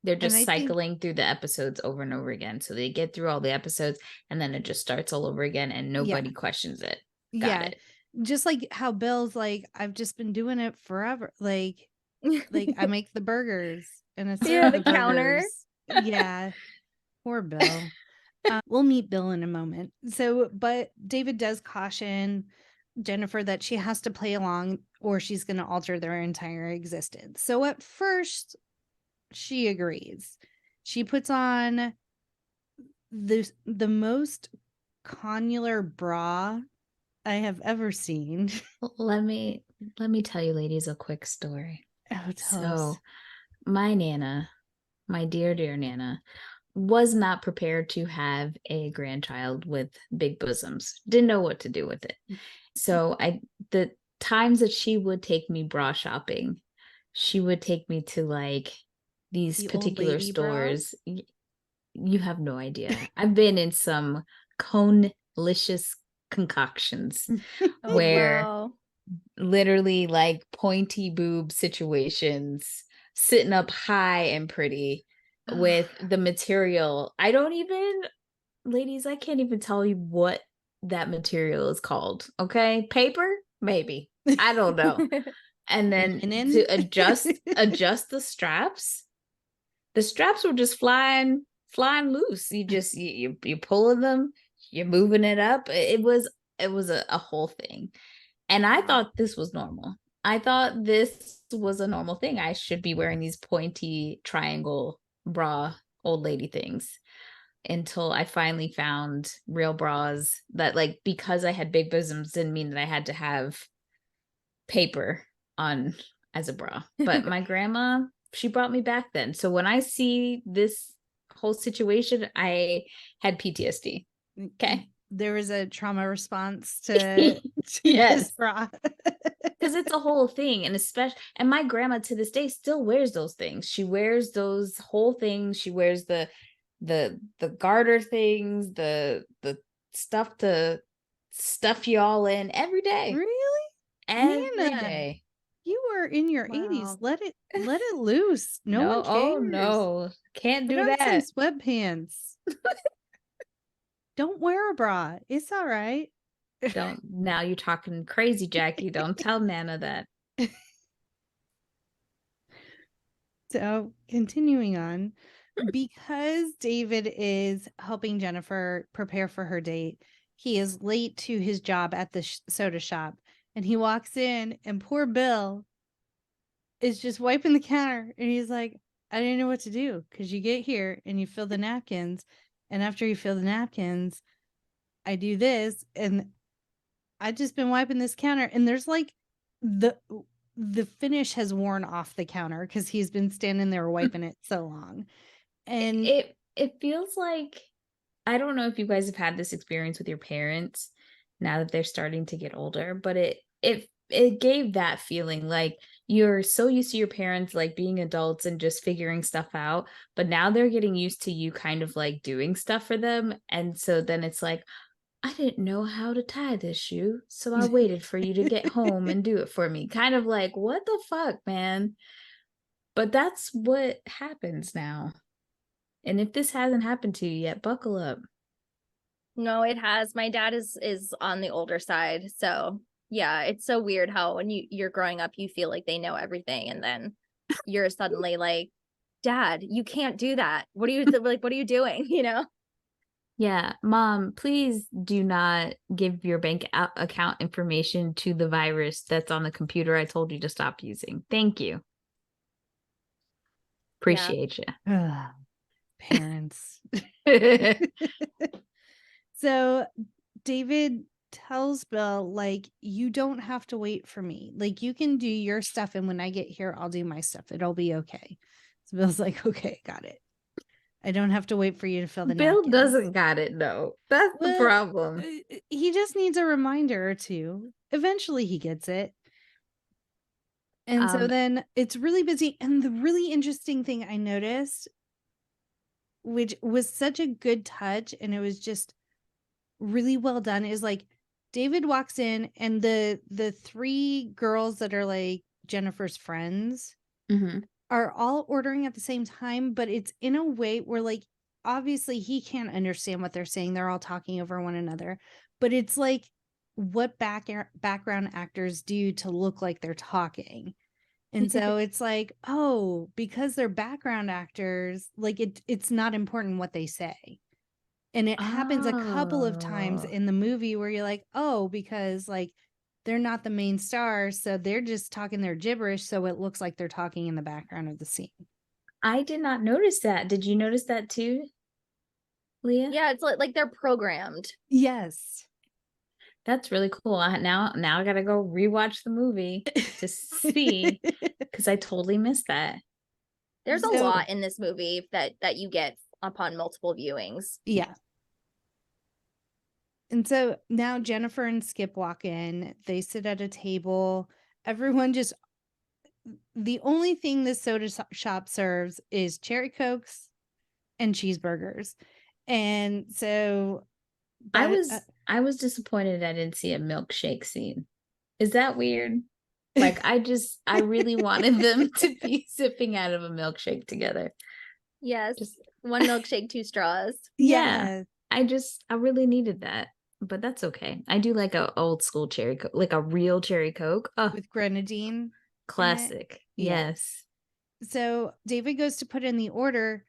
They're just cycling through the episodes over and over again. So they get through all the episodes and then it just starts all over again and nobody questions it. Got it. Just like how Bill's like, I've just been doing it forever. Like I make the burgers and it's the counter. Yeah. Poor Bill. We'll meet Bill in a moment. So, but David does caution Jennifer that she has to play along or she's going to alter their entire existence. So at first she agrees. She puts on the most connular bra I have ever seen. Let me tell you ladies a quick story. Oh, tell us. My Nana, my dear Nana, was not prepared to have a grandchild with big bosoms. Didn't know what to do with it. So the times that she would take me bra shopping, she would take me to like these particular stores. You have no idea. I've been in some conelicious concoctions where literally like pointy boob situations, sitting up high and pretty with the material. Ladies, I can't even tell you what that material is called. Okay. Paper? Maybe. I don't know. And then to adjust the straps were just flying loose. You're pulling them, you're moving it up. It was a whole thing. And I thought this was normal. I thought this was a normal thing. I should be wearing these pointy triangle bra old lady things, until I finally found real bras that, like, because I had big bosoms didn't mean that I had to have paper on as a bra. But my grandma, she brought me back then. So when I see this whole situation, I had PTSD. Okay. There was a trauma response to this bra. Because it's a whole thing. And my grandma to this day still wears those things. She wears those whole things. She wears the garter things, the stuff to stuff you all in every day. Really? Every day. You were in your 80s. Let it loose. No one cares. Oh no. Can't do Put on that. some sweatpants. Don't wear a bra. It's all right. Don't. Now you're talking crazy, Jackie. Don't tell Nana that. So continuing on, because David is helping Jennifer prepare for her date, he is late to his job at the soda shop, and he walks in and poor Bill is just wiping the counter, and he's like, I didn't know what to do, because you get here and you fill the napkins, and after you fill the napkins, I do this, and I just been wiping this counter, and there's like the finish has worn off the counter because he's been standing there wiping it so long. And it feels like, I don't know if you guys have had this experience with your parents now that they're starting to get older, but it gave that feeling like you're so used to your parents like being adults and just figuring stuff out, but now they're getting used to you kind of like doing stuff for them. And so then it's like, I didn't know how to tie this shoe, so I waited for you to get home and do it for me. Kind of like, what the fuck, man? But that's what happens now. And if this hasn't happened to you yet, buckle up. No, it has. My dad is on the older side. So yeah, it's so weird how when you're growing up, you feel like they know everything. And then you're suddenly like, Dad, you can't do that. What are you like? What are you doing? You know? Yeah. Mom, please do not give your bank account information to the virus that's on the computer I told you to stop using. Thank you. Appreciate you. Parents. So David tells Bill, like, you don't have to wait for me. Like, you can do your stuff, and when I get here, I'll do my stuff. It'll be okay. So Bill's like, okay, got it. I don't have to wait for you to fill the Bill napkins. doesn't got it, no. That's the problem. He just needs a reminder or two. Eventually he gets it. And so then it's really busy. And the really interesting thing I noticed, which was such a good touch, and it was just really well done, is like David walks in and the three girls that are like Jennifer's friends are all ordering at the same time, but it's in a way where like obviously he can't understand what they're saying. They're all talking over one another, but it's like what background actors do to look like they're talking. And so it's like, oh, because they're background actors, like it's not important what they say. And it happens a couple of times in the movie where you're like, oh, because like they're not the main star, so they're just talking their gibberish, so it looks like they're talking in the background of the scene. I did not notice that. Did you notice that too, Leah? Yeah, it's like they're programmed. Yes. That's really cool. Now I gotta go rewatch the movie to see, because I totally missed that. There's a lot in this movie that you get upon multiple viewings. Yeah. And so now Jennifer and Skip walk in. They sit at a table. Everyone just, the only thing this soda shop serves is cherry Cokes and cheeseburgers. And so I was disappointed I didn't see a milkshake scene. Is that weird? Like I really wanted them to be sipping out of a milkshake together. Yes. Just one milkshake, 2 straws. Yeah. I really needed that, but that's okay. I do like a old school cherry Coke, like a real cherry Coke. Oh, with grenadine. Classic. Yes. So David goes to put in the order,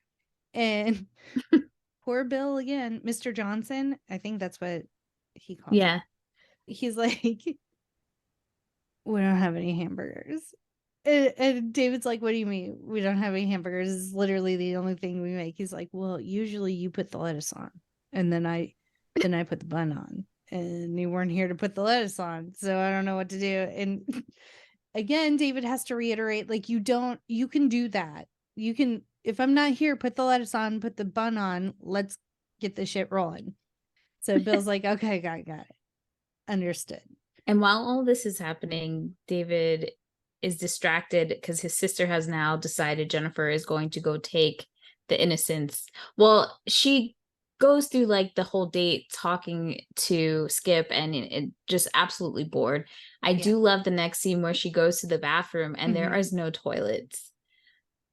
and poor Bill again, Mr. Johnson, I think that's what he calls him. He's like, we don't have any hamburgers. And David's like, what do you mean we don't have any hamburgers? This is literally the only thing we make. He's like, well, usually you put the lettuce on, and then I put the bun on, and you weren't here to put the lettuce on, so I don't know what to do. And again, David has to reiterate, like, you can do that. You can, if I'm not here, put the lettuce on, put the bun on, let's get this shit rolling. So Bill's like, okay, got it. Understood. And while all this is happening, David is distracted because his sister has now decided Jennifer is going to go take the innocents. Well, she goes through like the whole date talking to Skip, and it just absolutely bored. I do love the next scene where she goes to the bathroom and there is no toilets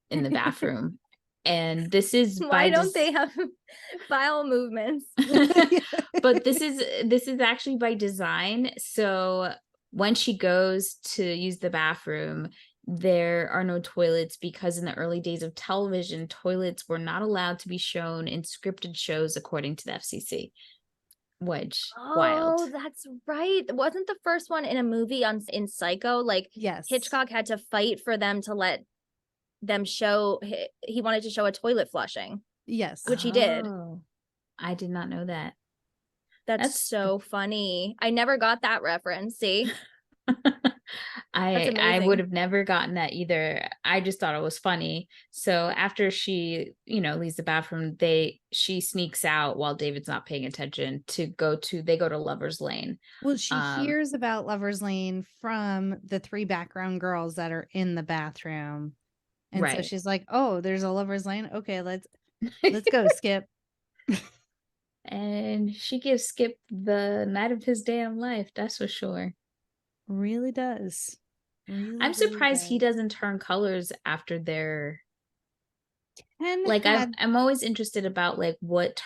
in the bathroom. And this is why don't they have bowel movements? But this is actually by design. So when she goes to use the bathroom, there are no toilets because in the early days of television, toilets were not allowed to be shown in scripted shows according to the FCC. Which wild. Oh, that's right. Wasn't the first one in a movie in Psycho? Like, Hitchcock had to fight for them to let them show. He wanted to show a toilet flushing. Yes, which he did. I did not know that. That's so funny. I never got that reference. See. I would have never gotten that either. I just thought it was funny. So after she, leaves the bathroom, she sneaks out while David's not paying attention they go to Lover's Lane. Well, she hears about Lover's Lane from the 3 background girls that are in the bathroom. And so she's like, oh, there's a Lover's Lane. Okay, let's go, Skip. And she gives Skip the night of his damn life, that's for sure. Really does. I'm surprised he doesn't turn colors after they're I'm always interested about like what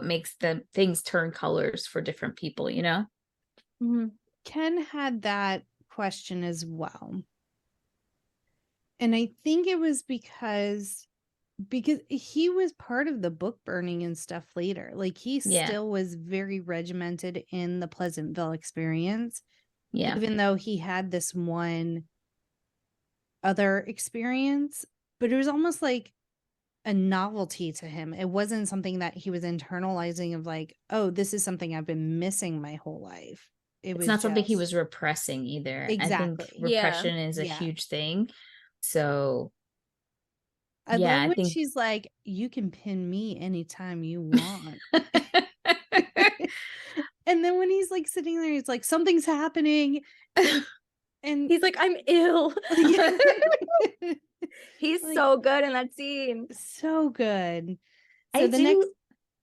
makes the things turn colors for different people, Mm-hmm. Ken had that question as well. And I think it was because he was part of the book burning and stuff later. Like he still was very regimented in the Pleasantville experience. Yeah. Even though he had this one other experience, but it was almost like a novelty to him. It wasn't something that he was internalizing of like, oh, this is something I've been missing my whole life. It's not something he was repressing either. Exactly. I think repression is a huge thing. So I love when she's like, you can pin me anytime you want. And then when he's like sitting there, he's like, something's happening. And he's like, I'm ill. He's Like, so good in that scene. so good. So I the do next,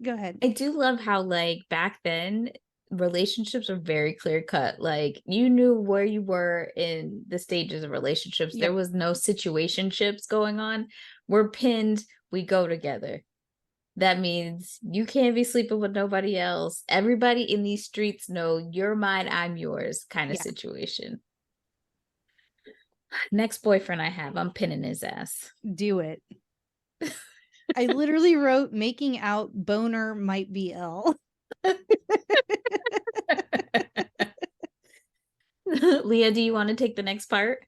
go ahead. I do love how, like, back then relationships were very clear cut. Like, you knew where you were in the stages of relationships. Yep. There was no situationships going on. We're pinned, we go together. That means you can't be sleeping with nobody else. Everybody in these streets know you're mine, I'm yours kind of Yeah. situation. Next boyfriend I have, I'm pinning his ass. Do it. I literally wrote making out boner might be ill. Leah, do you want to take the next part?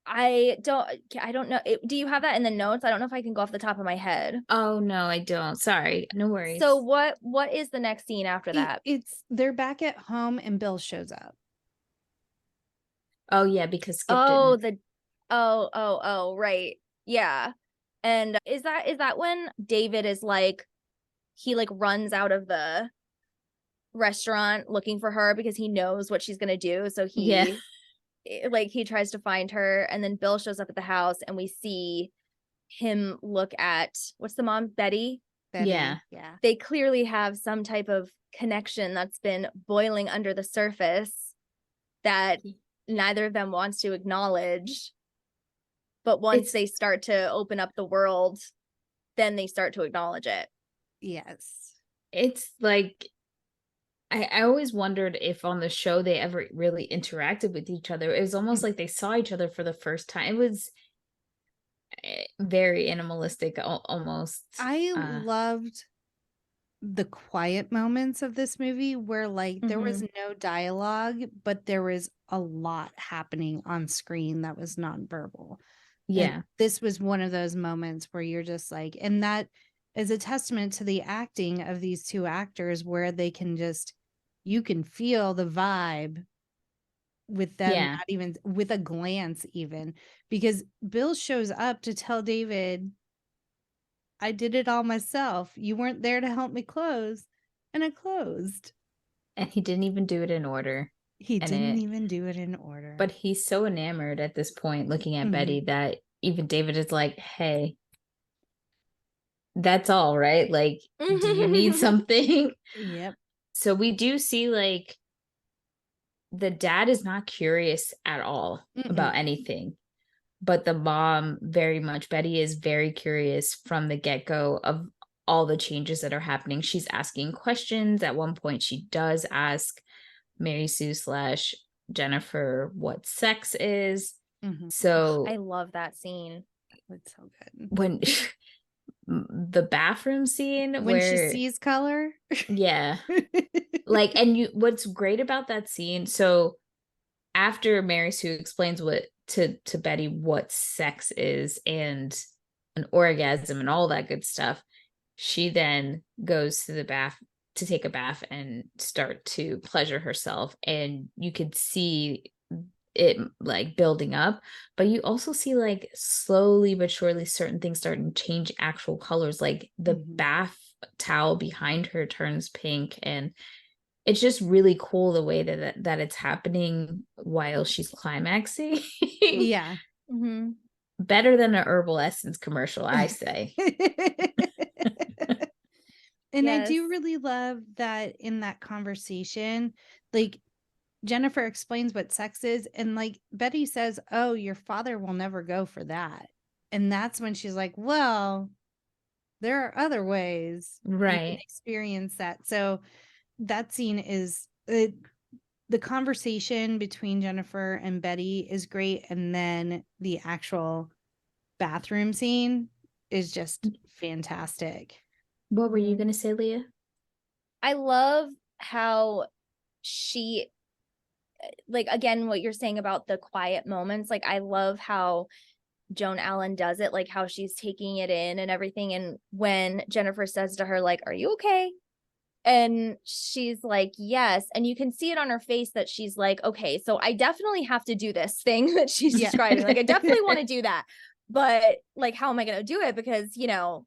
I don't know. Do you have that in the notes? I don't know if I can go off the top of my head. Oh no, I don't. Sorry. No worries. So what is the next scene after that? They're back at home and Bill shows up. Oh yeah, because Skip Oh, didn't. right. Yeah. And is that when David is like, he like runs out of the restaurant looking for her because he knows what she's gonna do. So he he tries to find her, and then Bill shows up at the house and we see him look at, what's the mom, Betty? Yeah. They clearly have some type of connection that's been boiling under the surface that neither of them wants to acknowledge. But once they start to open up the world, then they start to acknowledge it. Yes. It's like, I always wondered if on the show they ever really interacted with each other. It was almost like they saw each other for the first time. It was very animalistic almost. I loved the quiet moments of this movie where like there was no dialogue, but there was a lot happening on screen that was nonverbal. Yeah. And this was one of those moments where you're just like, and that is a testament to the acting of these two actors where they can just, you can feel the vibe with them, not even with a glance even, because Bill shows up to tell David, I did it all myself. You weren't there to help me close. And I closed. And he didn't even do it in order. He didn't even do it in order. But he's so enamored at this point looking at Betty that even David is like, hey, that's all, right? Like, do you need something? Yep. So we do see like the dad is not curious at all about anything. But the mom very much, Betty is very curious from the get-go of all the changes that are happening. She's asking questions. At one point, she does ask Mary Sue / Jennifer what sex is. So I love that scene. It's so good. When the bathroom scene when where she sees color. Yeah. Like, and what's great about that scene, so after Mary Sue explains to Betty what sex is and an orgasm and all that good stuff, she then goes to the bath to take a bath and start to pleasure herself, and you could see it like building up, but you also see like slowly but surely certain things starting to change actual colors, like the bath towel behind her turns pink, and it's just really cool the way that it's happening while she's climaxing. Yeah. Better than an herbal essence commercial, I say. And I do really love that in that conversation, like Jennifer explains what sex is, and like Betty says, oh, your father will never go for that. And that's when she's like, well, there are other ways you can experience that. So that scene is the conversation between Jennifer and Betty is great, and then the actual bathroom scene is just fantastic. What were you gonna say, Leah? I love how she, like, again, what you're saying about the quiet moments, like I love how Joan Allen does it, like how she's taking it in and everything. And when Jennifer says to her, like, are you okay? And she's like, yes. And you can see it on her face that she's like, okay, so I definitely have to do this thing that she's describing. Like, I definitely want to do that. But like, how am I going to do it? Because, you know,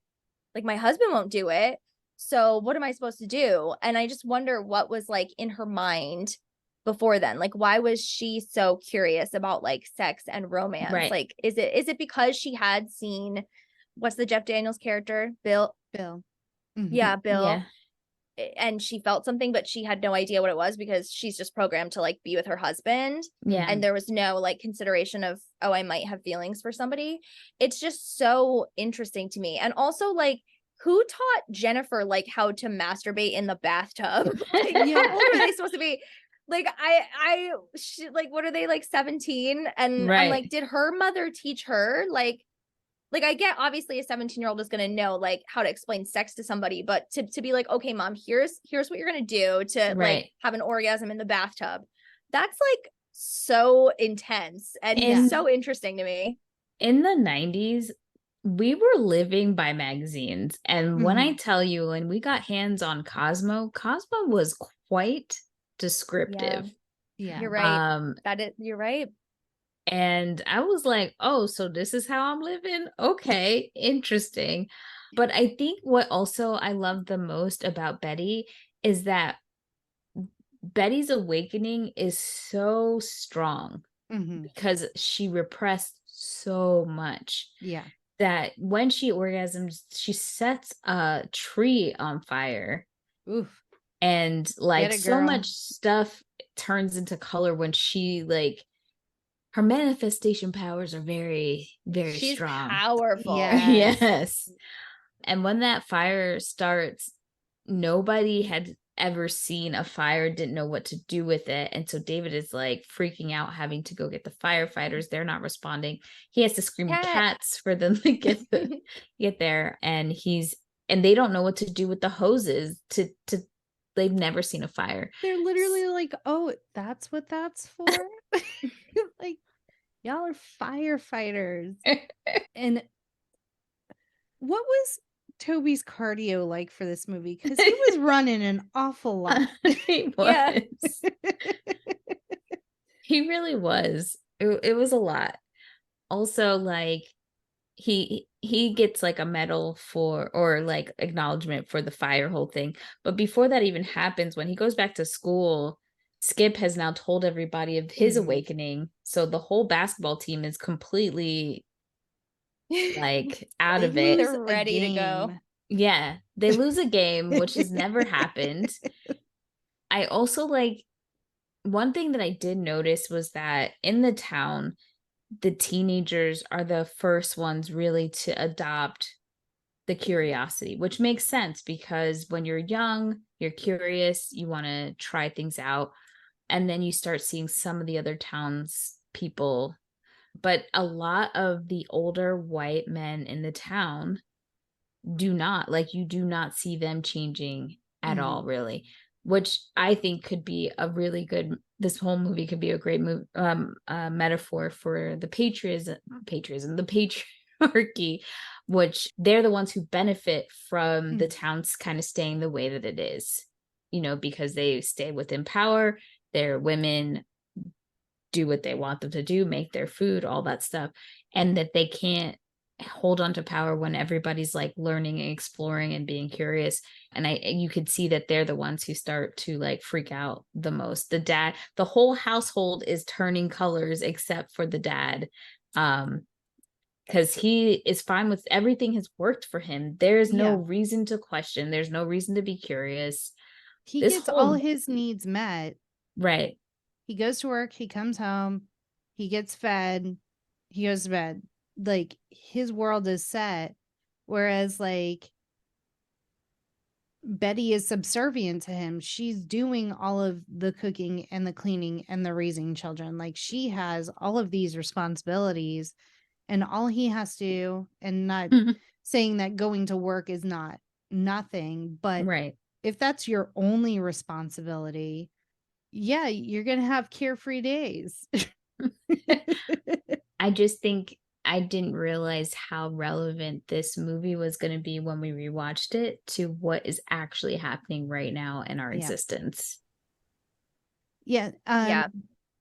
like my husband won't do it. So what am I supposed to do? And I just wonder what was like in her mind before then? Like, why was she so curious about like sex and romance? Right. Like, is it because she had seen, what's the Jeff Daniels character? Bill. Yeah, Bill. Yeah. And she felt something, but she had no idea what it was because she's just programmed to like be with her husband. Yeah. And there was no like consideration of, oh, I might have feelings for somebody. It's just so interesting to me. And also, like, who taught Jennifer like how to masturbate in the bathtub? Like, how old are they supposed to be? Like, like, what are they, like 17? And I'm like, did her mother teach her? Like, I get, obviously a 17-year-old is going to know like how to explain sex to somebody, but to be like, okay, mom, here's what you're going to do to like have an orgasm in the bathtub. That's like so intense and so interesting to me. In the 90s, we were living by magazines. And when I tell you, when we got hands on Cosmo was quite descriptive. Yeah. You're right. You're right. And I was like, oh, so this is how I'm living? Okay, interesting. But I think what also I love the most about Betty is that Betty's awakening is so strong because she repressed so much. Yeah. That when she orgasms, she sets a tree on fire. Oof. And like so much stuff turns into color when she like, her manifestation powers are very, very She's strong. Powerful. Yes. And when that fire starts, nobody had ever seen a fire, didn't know what to do with it. And so David is like freaking out, having to go get the firefighters. They're not responding. He has to scream cats for them to get there. And they don't know what to do with the hoses to they've never seen a fire. They're literally like, oh, that's what that's for? Like, y'all are firefighters. And what was Tobey's cardio like for this movie? Because he was running an awful lot. He was. He really was. It was a lot. Also, like, he gets like a medal for, or like acknowledgement for the fire whole thing. But before that even happens, when he goes back to school, Skip has now told everybody of his awakening. So the whole basketball team is completely like out of it. They're ready to go. Yeah. They lose a game, which has never happened. I also like, one thing that I did notice was that in the town, the teenagers are the first ones really to adopt the curiosity, which makes sense because when you're young, you're curious, you want to try things out. And then you start seeing some of the other towns people, but a lot of the older white men in the town do not, like, you do not see them changing at all, really, which I think could be a really good, this whole movie could be a great metaphor for the patriotism, the patriarchy, which they're the ones who benefit from the town's kind of staying the way that it is, you know, because they stay within power. Their women do what they want them to do, make their food, all that stuff, and that they can't hold on to power when everybody's like learning and exploring and being curious. And you could see that they're the ones who start to like freak out the most. The dad, the whole household is turning colors except for the dad, because he is fine with everything, has worked for him. There's no reason to question, there's no reason to be curious. He gets all his needs met. Right. He goes to work, he comes home, he gets fed, he goes to bed. Like, his world is set. Whereas, like, Betty is subservient to him. She's doing all of the cooking and the cleaning and the raising children. Like, she has all of these responsibilities, and all he has to, and not saying that going to work is not nothing, but if that's your only responsibility, yeah, you're gonna have carefree days. I just think I didn't realize how relevant this movie was going to be when we rewatched it to what is actually happening right now in our existence. Yeah.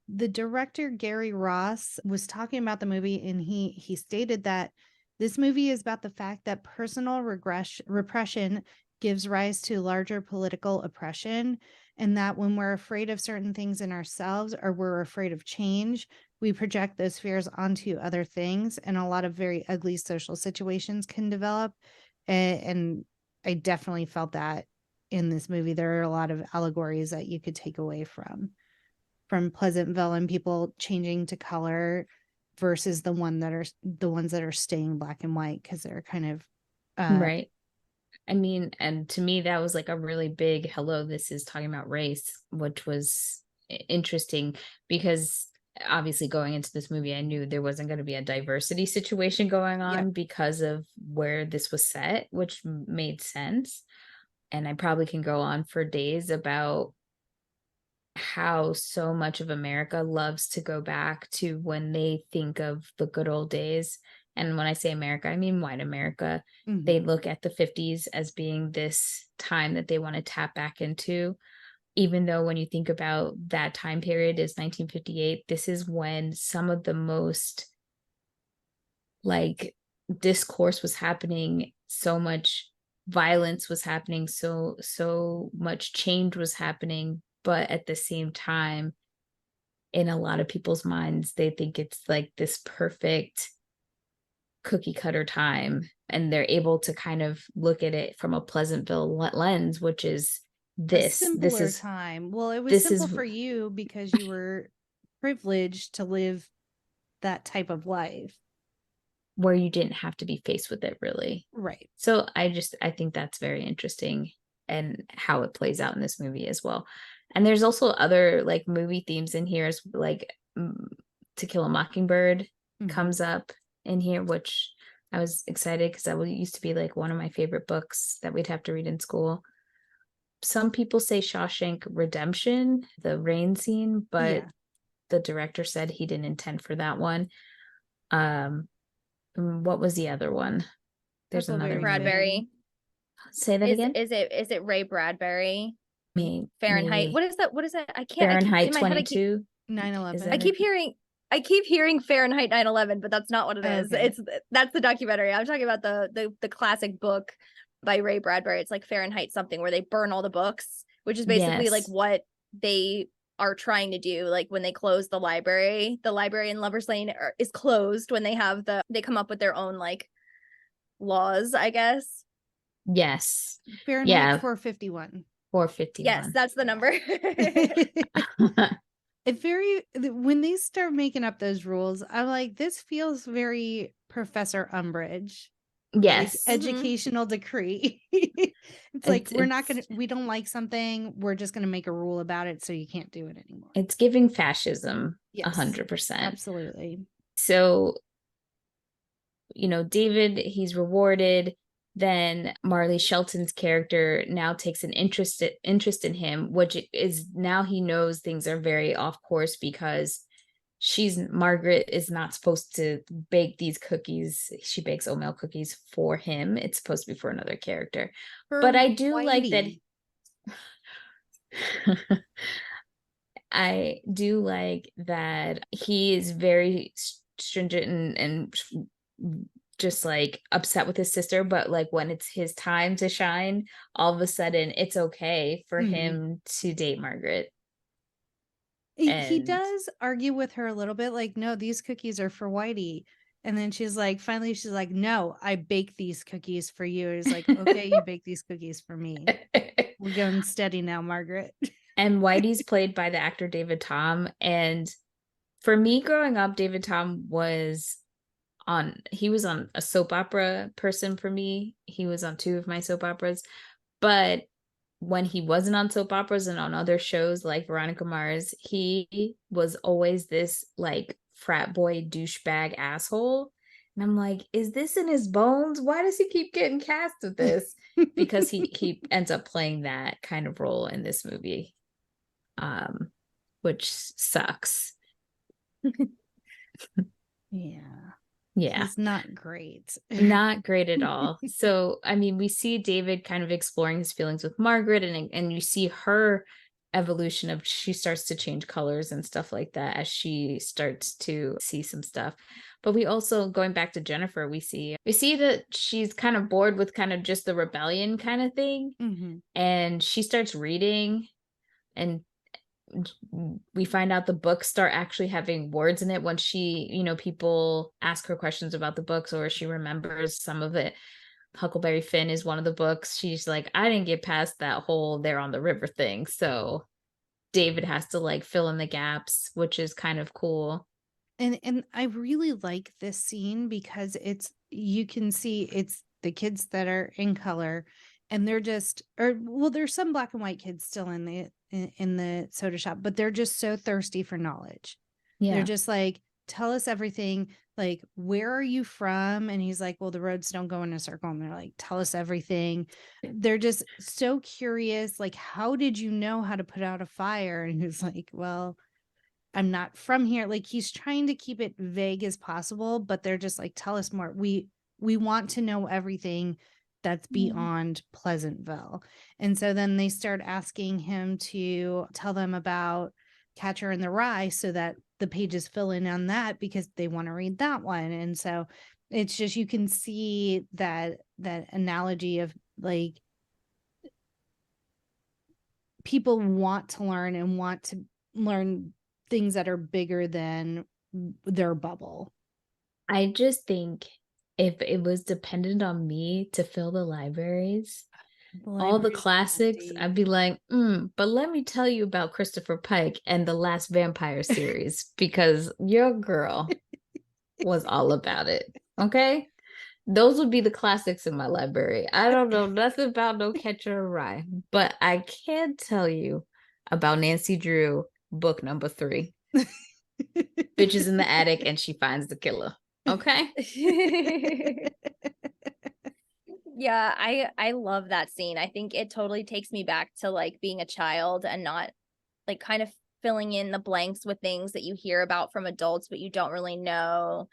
The director, Gary Ross, was talking about the movie, and he stated that this movie is about the fact that personal repression gives rise to larger political oppression, and that when we're afraid of certain things in ourselves or we're afraid of change, we project those fears onto other things, and a lot of very ugly social situations can develop. And I definitely felt that in this movie. There are a lot of allegories that you could take away from Pleasantville and people changing to color versus the ones that are staying black and white because they're kind of right. I mean, and to me, that was like a really big hello. This is talking about race, which was interesting because obviously going into this movie, I knew there wasn't going to be a diversity situation going on because of where this was set, which made sense. And I probably can go on for days about how so much of America loves to go back to when they think of the good old days. And when I say America, I mean white America. Mhm. They look at the 50s as being this time that they want to tap back into. Even though when you think about that time period is 1958, this is when some of the most like discourse was happening, so much violence was happening, so much change was happening. But at the same time, in a lot of people's minds, they think it's like this perfect cookie cutter time, and they're able to kind of look at it from a Pleasantville lens, which is A simpler time. Well, it was simple for you because you were privileged to live that type of life where you didn't have to be faced with it, really. Right. So I think that's very interesting, and how it plays out in this movie as well. And there's also other like movie themes in here, as like To Kill a Mockingbird comes up in here, which I was excited because that used to be like one of my favorite books that we'd have to read in school. Some people say Shawshank Redemption, the rain scene, but the director said he didn't intend for that one. What was the other one? There's another Bradbury. Say that again. Is it Ray Bradbury? Fahrenheit. Maybe. What is that? I can't. Fahrenheit 22. 9/11. I keep hearing Fahrenheit 9/11, but that's not what it is. Okay. That's the documentary. I'm talking about the classic book by Ray Bradbury. It's like Fahrenheit something, where they burn all the books, which is basically like what they are trying to do. Like when they close the library in Lover's Lane is closed when they come up with their own like laws, I guess. Yes. Fahrenheit 451. 451. Yes, that's the number. When they start making up those rules, I'm like, this feels very Professor Umbridge. Yes. Like, educational decree. It's like, we don't like something, we're just going to make a rule about it so you can't do it anymore. It's giving fascism. Yes, 100%. Absolutely. So, David, he's rewarded. Then Marley Shelton's character now takes an interest in him, which is now he knows things are very off course because Margaret is not supposed to bake these cookies. She bakes oatmeal cookies for him. It's supposed to be for another character. But I do like that. I do like that he is very stringent and just like upset with his sister, but like when it's his time to shine, all of a sudden it's okay for him to date Margaret. He does argue with her a little bit, like, no, these cookies are for Whitey. And then finally she's like, no, I bake these cookies for you. He's like, okay, you bake these cookies for me. We're going steady now, Margaret. And Whitey's played by the actor David Tom. And for me growing up, David Tom was on a soap opera person for me. He was on 2 of my soap operas. But when he wasn't on soap operas and on other shows like Veronica Mars, he was always this like frat boy douchebag asshole. And I'm like, is this in his bones? Why does he keep getting cast with this? Because he ends up playing that kind of role in this movie, which sucks. Yeah. It's not great. Not great at all. So, I mean, we see David kind of exploring his feelings with Margaret, and you see her evolution of she starts to change colors and stuff like that as she starts to see some stuff. But we also, going back to Jennifer, we see that she's kind of bored with kind of just the rebellion kind of thing. Mm-hmm. And she starts reading, and we find out the books start actually having words in it when she, you know, people ask her questions about the books or she remembers some of it. Huckleberry Finn is one of the books. She's like, I didn't get past that whole they're on the river thing. So David has to like fill in the gaps, which is kind of cool. And I really like this scene because you can see it's the kids that are in color, and they're just, or well, there's some black and white kids still in the soda shop, but they're just so thirsty for knowledge. Yeah. They're just like, tell us everything. Like, where are you from? And he's like, well, the roads don't go in a circle. And they're like, tell us everything. They're just so curious. Like, how did you know how to put out a fire? And he's like, well, I'm not from here. Like, he's trying to keep it vague as possible, but they're just like, tell us more. We want to know everything that's beyond Pleasantville. And so then they start asking him to tell them about Catcher in the Rye so that the pages fill in on that because they want to read that one. And so it's just, you can see that analogy of like, people want to learn and want to learn things that are bigger than their bubble. I just think if it was dependent on me to fill the libraries, all the classics, I'd be like, but let me tell you about Christopher Pike and the Last Vampire series, because your girl was all about it. Okay? Those would be the classics in my library. I don't know nothing about no Catcher in the Rye, but I can tell you about Nancy Drew, book number 3. Bitch is in the attic and she finds the killer. Okay? Yeah, I love that scene. I think it totally takes me back to like being a child and not like kind of filling in the blanks with things that you hear about from adults but you don't really know,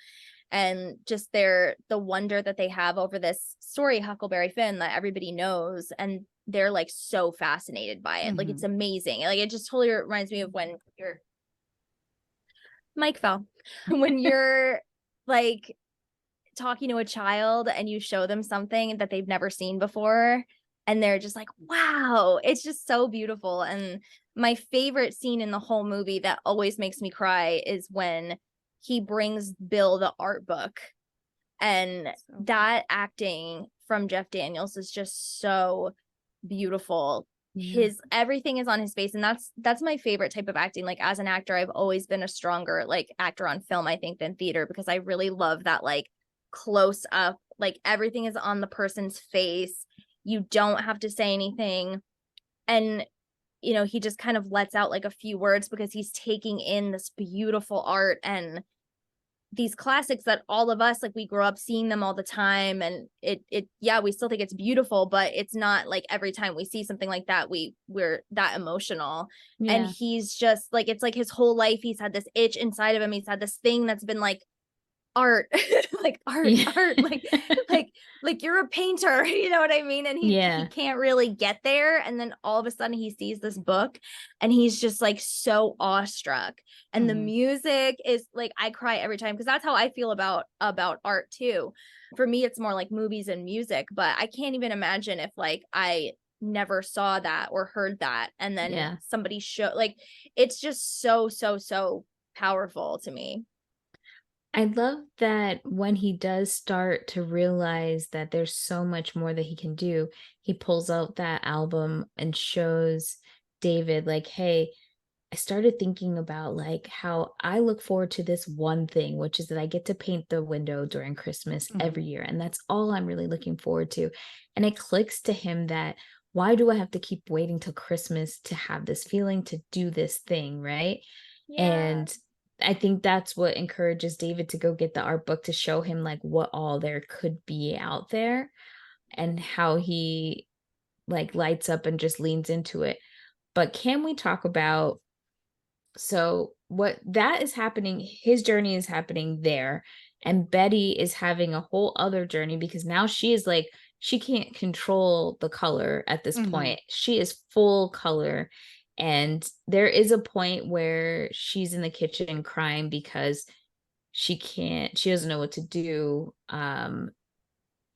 and just the wonder that they have over this story, Huckleberry Finn, that everybody knows, and they're like so fascinated by it. Like, it's amazing. Like, it just totally reminds me of when your mic fell. When you're like talking to a child and you show them something that they've never seen before and they're just like, wow, it's just so beautiful. And my favorite scene in the whole movie that always makes me cry is when he brings Bill the art book, and that acting from Jeff Daniels is just so beautiful. His everything is on his face, and that's my favorite type of acting. Like, as an actor, I've always been a stronger like actor on film, I think, than theater, because I really love that like close up, like everything is on the person's face, you don't have to say anything, and you know, he just kind of lets out like a few words because he's taking in this beautiful art and these classics that all of us, like, we grow up seeing them all the time, and it yeah, we still think it's beautiful, but it's not like every time we see something like that we're that emotional. And he's just like, it's like his whole life he's had this itch inside of him, he's had this thing that's been like art, like art, like you're a painter, you know what I mean? And he can't really get there, and then all of a sudden he sees this book and he's just like so awestruck. And the music is like, I cry every time, because that's how I feel about art too. For me, it's more like movies and music, but I can't even imagine if like I never saw that or heard that and then somebody show, like, it's just so powerful to me. I love that when he does start to realize that there's so much more that he can do, he pulls out that album and shows David like, hey, I started thinking about like how I look forward to this one thing, which is that I get to paint the window during Christmas every year. And that's all I'm really looking forward to. And it clicks to him that, why do I have to keep waiting till Christmas to have this feeling, to do this thing, right? And I think that's what encourages David to go get the art book, to show him like what all there could be out there, and how he like lights up and just leans into it. But can we talk about, so what that is happening, his journey is happening there, and Betty is having a whole other journey, because now she is like, she can't control the color at this point. She is full color. And there is a point where she's in the kitchen crying because she doesn't know what to do,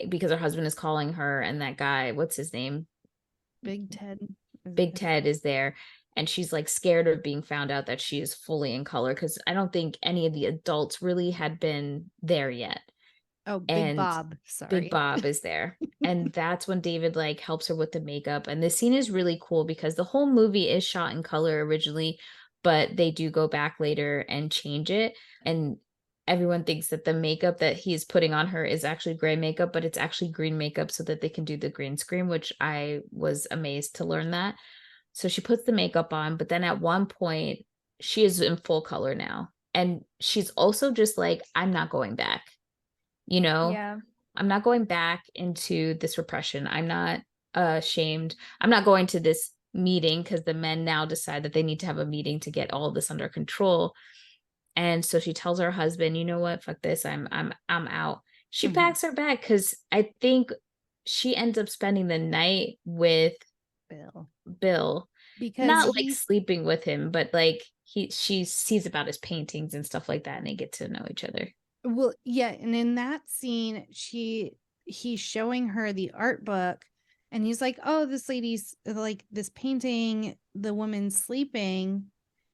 because her husband is calling her, and that guy, what's his name? Big Ted. Big Ted is there, and she's like scared of being found out that she is fully in color, because I don't think any of the adults really had been there yet. Oh, Big Bob. Sorry. Big Bob is there. And that's when David like helps her with the makeup. And this scene is really cool because the whole movie is shot in color originally, but they do go back later and change it. And everyone thinks that the makeup that he's putting on her is actually gray makeup, but it's actually green makeup so that they can do the green screen, which I was amazed to learn that. So she puts the makeup on, but then at one point she is in full color now. And she's also just like, I'm not going back. Yeah. I'm not going back into this repression. I'm not ashamed. I'm not going to this meeting, because the men now decide that they need to have a meeting to get all of this under control. And so she tells her husband, you know what, fuck this, I'm out. She packs her bag, because I think she ends up spending the night with Bill, because not like sleeping with him, but like she sees about his paintings and stuff like that, and they get to know each other. Well, yeah, and in that scene, he's showing her the art book, and he's like, "Oh, this lady's like this painting, the woman's sleeping,"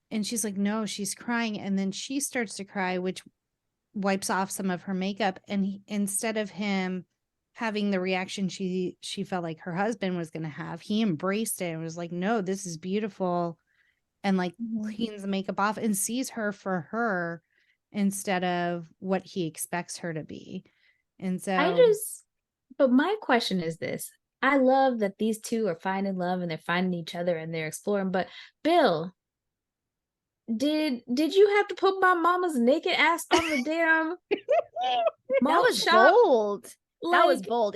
and she's like, "No, she's crying," and then she starts to cry, which wipes off some of her makeup, and instead of him having the reaction she felt like her husband was going to have, he embraced it and was like, "No, this is beautiful," and like cleans the makeup off and sees her for her, instead of what he expects her to be. And so but my question is this. I love that these two are finding love and they're finding each other and they're exploring, but Bill, did you have to put my mama's naked ass on the damn that was shop? bold. That was bold.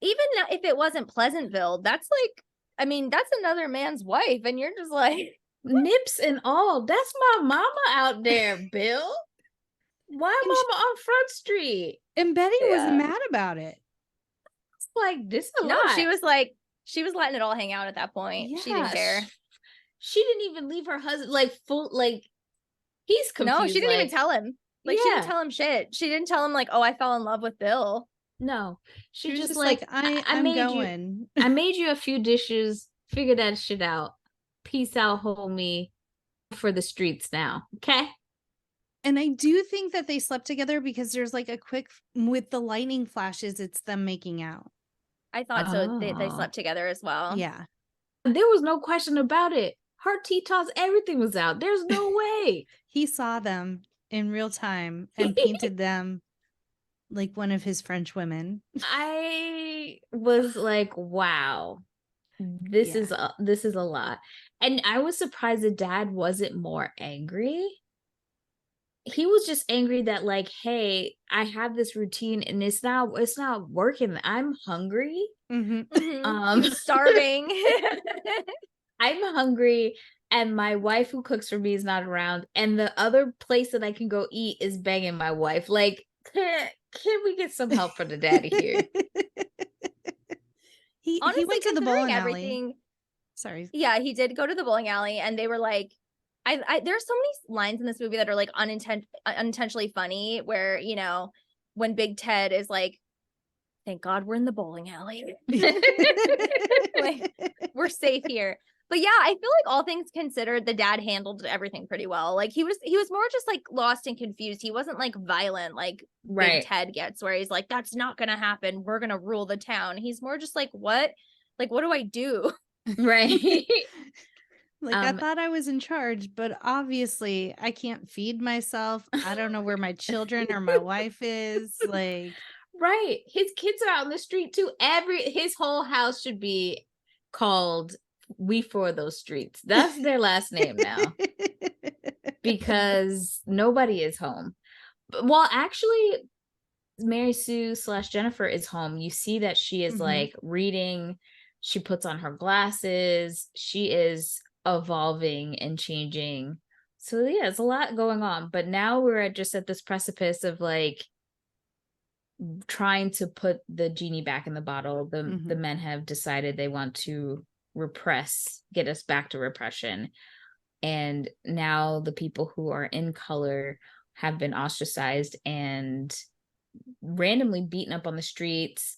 Even if it wasn't Pleasantville, that's like, I mean, that's another man's wife, and you're just like, nips and all. That's my mama out there, Bill. Why mama on Front Street? And Betty was mad about it. It's like, this is a lot. She was letting it all hang out at that point. Yeah. She didn't care. She didn't even leave her husband he's confused. No, she didn't even tell him. She didn't tell him shit. She didn't tell him like, oh, I fell in love with Bill. No. She was just I'm going. I made you a few dishes. Figure that shit out. Peace out, homie. For the streets now. Okay? And I do think that they slept together, because there's like a quick, with the lightning flashes, it's them making out. I thought so. They slept together as well. Yeah. There was no question about it. Her T-tops, everything was out. There's no way. He saw them in real time and painted them like one of his French women. I was like, wow, this is a lot. And I was surprised the dad wasn't more angry. He was just angry that like, hey, I have this routine and it's not working. I'm hungry. I'm starving. I'm hungry, and my wife who cooks for me is not around, and the other place that I can go eat is banging my wife. Like, can we get some help for the daddy here? He went to the bowling alley. Sorry. Yeah, he did go to the bowling alley, and they were like, there's so many lines in this movie that are like unintentionally funny, where, you know, when Big Ted is like, thank God we're in the bowling alley. Like, we're safe here. But yeah, I feel like all things considered, the dad handled everything pretty well. Like he was more just like lost and confused. He wasn't like violent like Big Ted gets, where he's like, that's not gonna happen. We're gonna rule the town. He's more just like, what? Like, what do I do? Right. Like, I thought I was in charge, but obviously I can't feed myself. I don't know where my children or my wife is. Like, right. His kids are out in the street too. His whole house should be called We For Those Streets. That's their last name now. Because nobody is home. Well, actually, Mary Sue / Jennifer is home. You see that she is like reading. She puts on her glasses. She is evolving and changing. So yeah, it's a lot going on. But now we're just at this precipice of like trying to put the genie back in the bottle. The men have decided they want to get us back to repression. And now the people who are in color have been ostracized and randomly beaten up on the streets.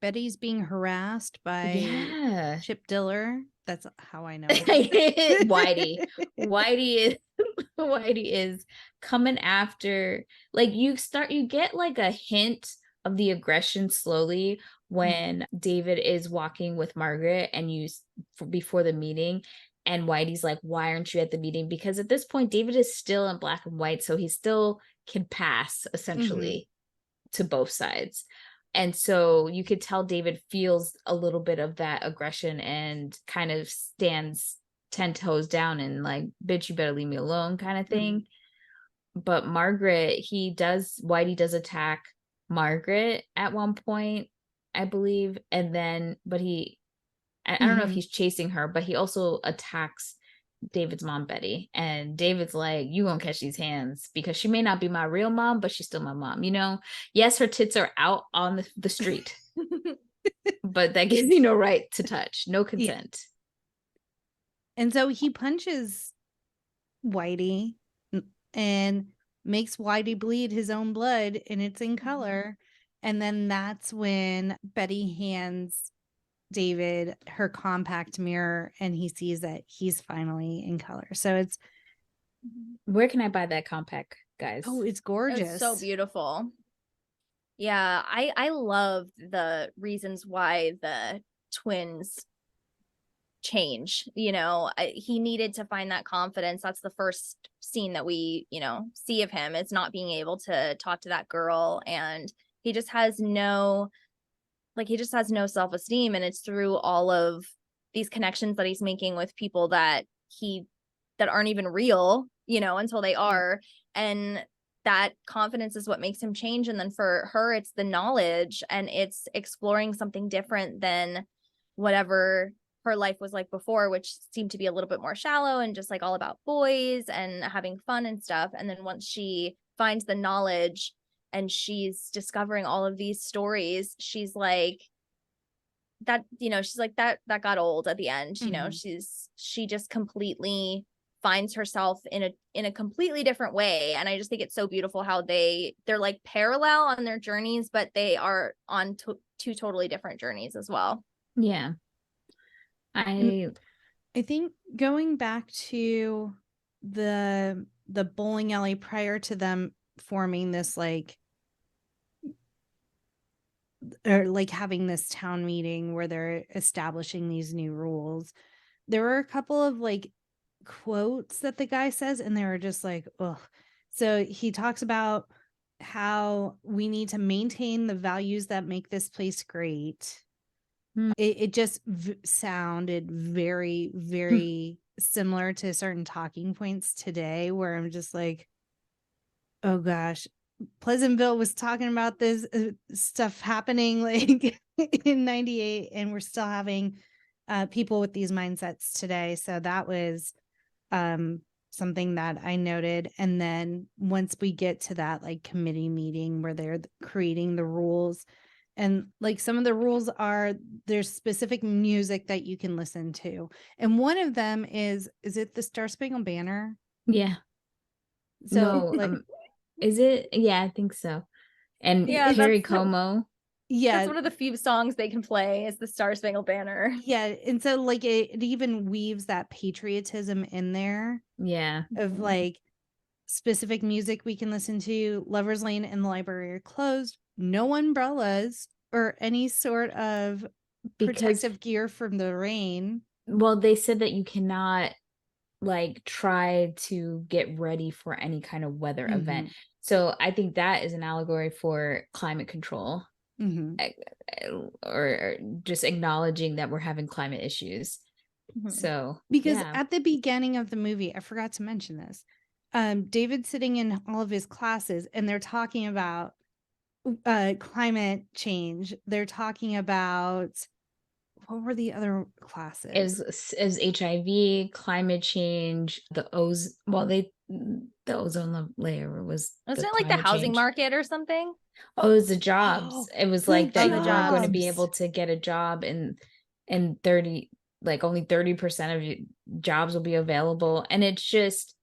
Betty's being harassed by Chip Diller. That's how I know it. Whitey is coming after, like, you get like a hint of the aggression slowly when David is walking with Margaret and before the meeting, and Whitey's like, why aren't you at the meeting? Because at this point David is still in black and white, so he still can pass essentially to both sides. And so you could tell David feels a little bit of that aggression and kind of stands 10 toes down and like, bitch, you better leave me alone kind of thing. But Whitey does attack Margaret at one point, I believe. And then, but I don't know if he's chasing her, but he also attacks David's mom, Betty. And David's like, you gonna catch these hands, because she may not be my real mom, but she's still my mom, you know? Yes, her tits are out on the street, but that gives you no right to touch, no consent. Yeah. And so he punches Whitey and makes Whitey bleed his own blood, and it's in color. And then that's when Betty hands David her compact mirror, and he sees that he's finally in color. So it's, where can I buy that compact, guys? Oh, it's gorgeous. It's so beautiful. Yeah, I love the reasons why the twins change. You know, he needed to find that confidence. That's the first scene that we, see of him. It's not being able to talk to that girl, and he just has no self-esteem, and it's through all of these connections that he's making with people that aren't even real, until they are. And that confidence is what makes him change. And then for her, it's the knowledge, and it's exploring something different than whatever her life was like before, which seemed to be a little bit more shallow and just like all about boys and having fun and stuff. And then once she finds the knowledge and she's discovering all of these stories, she's like that, she's like that got old at the end. She just completely finds herself in a completely different way. And I just think it's so beautiful how they're like parallel on their journeys, but they are on two totally different journeys as well. Yeah. I think going back to the bowling alley prior to them forming this having this town meeting where they're establishing these new rules, there were a couple of quotes that the guy says, and they were just like, ugh. So he talks about how we need to maintain the values that make this place great. It just sounded very, very similar to certain talking points today, where I'm just like, oh gosh, Pleasantville was talking about this stuff happening in 98, and we're still having people with these mindsets today. So that was something that I noted. And then once we get to that committee meeting where they're creating the rules, and some of the rules are, there's specific music that you can listen to. And one of them is it the Star Spangled Banner? Yeah. So no, is it? Yeah, I think so. And Perry Como. Yeah. That's one of the few songs they can play is the Star Spangled Banner. Yeah. And so it even weaves that patriotism in there. Yeah. Of specific music we can listen to. Lover's Lane and the library are closed. No umbrellas or any sort of protective gear from the rain. Well, they said that you cannot try to get ready for any kind of weather event. So I think that is an allegory for climate control, or just acknowledging that we're having climate issues. So because at the beginning of the movie, I forgot to mention this, David's sitting in all of his classes, and they're talking about climate change. They're talking about, what were the other classes? Is HIV, climate change, the ozone layer was. Wasn't it the housing market or something? Oh, it was the jobs. It was that you weren't going to be able to get a job in 30 like only 30% of jobs will be available. And it's just,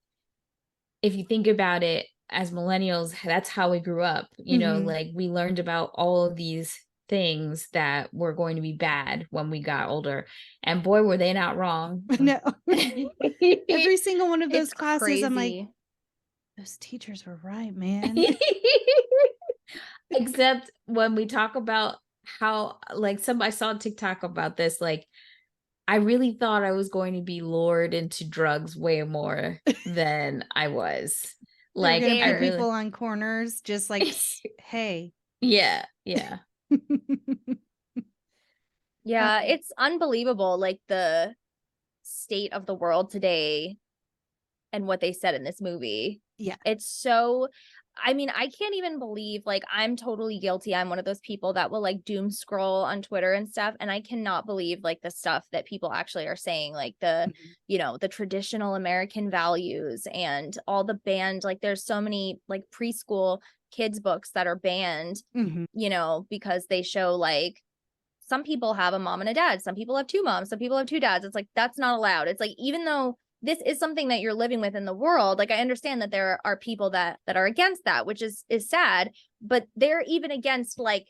if you think about it, as millennials, that's how we grew up. You know, like we learned about all of these things that were going to be bad when we got older. And boy, were they not wrong. No. Every single one of those It's classes, crazy. I'm like, those teachers were right, man. Except when we talk about how, like, I saw a TikTok about this, like, I really thought I was going to be lured into drugs way more than I was. They're Like, gonna I put really, people on corners, just like, hey. yeah. Yeah, Um, it's unbelievable, like the state of the world today and what they said in this movie. Yeah. It's so, I mean, I can't even believe, like, I'm totally guilty. I'm one of those people that will like doom scroll on Twitter and stuff. And I cannot believe like the stuff that people actually are saying, like the, you know, the traditional American values and all the banned, like there's so many like preschool kids books that are banned, you know, because they show like some people have a mom and a dad. Some people have two moms. Some people have two dads. It's like, that's not allowed. It's like, even though this is something that you're living with in the world, like I understand that there are people that are against that, which is sad, but they're even against like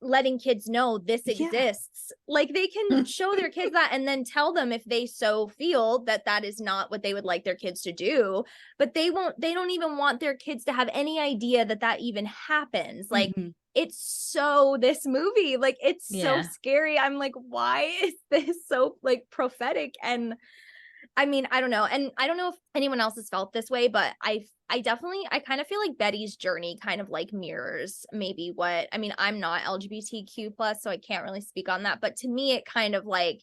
letting kids know this exists. Like they can show their kids that and then tell them if they so feel that that is not what they would like their kids to do, but they don't even want their kids to have any idea that that even happens. Like it's so, this movie, like it's so scary. I'm like, why is this so like prophetic? And I mean, I don't know. And I don't know if anyone else has felt this way, but I kind of feel like Betty's journey kind of like mirrors maybe what, I mean, I'm not LGBTQ plus, so I can't really speak on that. But to me, it kind of like,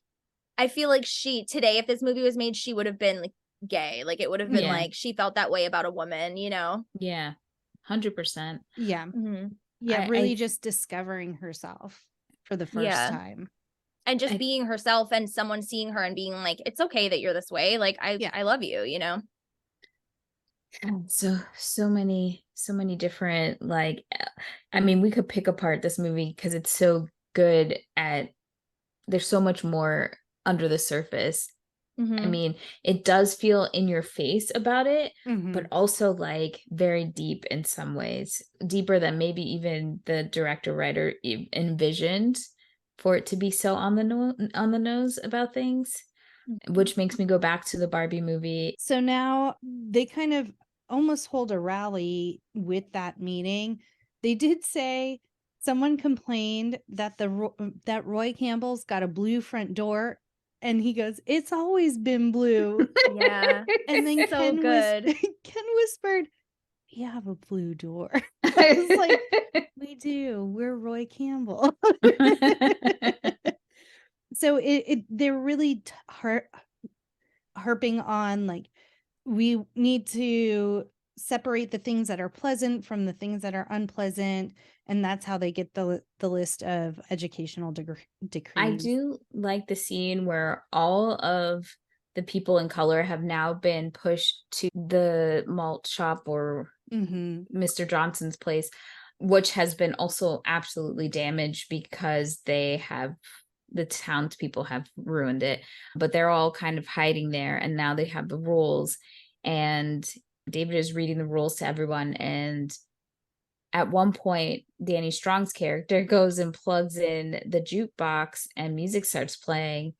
I feel like today, if this movie was made, she would have been like gay. Like it would have been like, she felt that way about a woman, you know? Yeah. 100%. Yeah. Yeah. Really just discovering herself for the first time. And just being herself and someone seeing her and being like, it's okay that you're this way. Like, I love you, you know? So many different, like, I mean, we could pick apart this movie because it's so good at, there's so much more under the surface. I mean, it does feel in your face about it, but also like very deep in some ways, deeper than maybe even the director writer envisioned for it to be so on the nose about things, which makes me go back to the Barbie movie. So now they kind of almost hold a rally with that meeting. They did say someone complained that that Roy Campbell's got a blue front door, and he goes, "It's always been blue." Yeah. And then so good. Ken whispered, "We have a blue door." I was like, "We do. We're Roy Campbell." So they're really harping on like, we need to separate the things that are pleasant from the things that are unpleasant, and that's how they get the list of educational decrees. I do like the scene where all of the people in color have now been pushed to the malt shop or Mr. Johnson's place, which has been also absolutely damaged because the townspeople have ruined it, but they're all kind of hiding there, and now they have the rules, and David is reading the rules to everyone. And at one point, Danny Strong's character goes and plugs in the jukebox and music starts playing,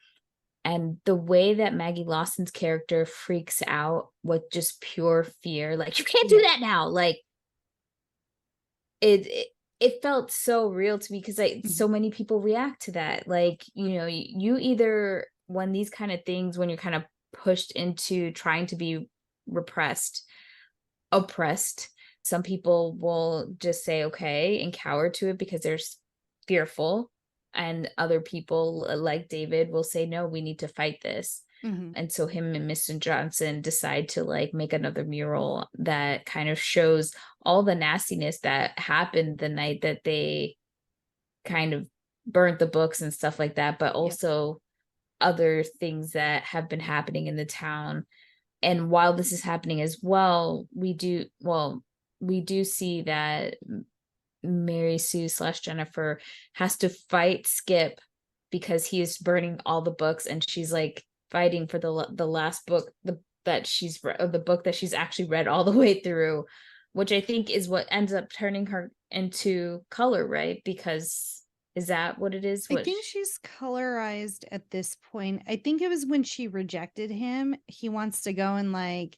and the way that Maggie Lawson's character freaks out with just pure fear, like, you can't do that now, like it felt so real to me, because so many people react to that. Like, you know, you either, when these kind of things, when you're kind of pushed into trying to be oppressed, some people will just say okay and cower to it because they're fearful, and other people like David will say, no, we need to fight this. And so him and Mr. Johnson decide to like make another mural that kind of shows all the nastiness that happened the night that they kind of burnt the books and stuff like that, but also other things that have been happening in the town. And while this is happening as well, we do see that Mary Sue / Jennifer has to fight Skip because he is burning all the books, and she's like fighting for the last book, the book that she's actually read all the way through, which I think is what ends up turning her into color, right? Because is that what it is? I think she's colorized at this point. I think it was when she rejected him. He wants to go and like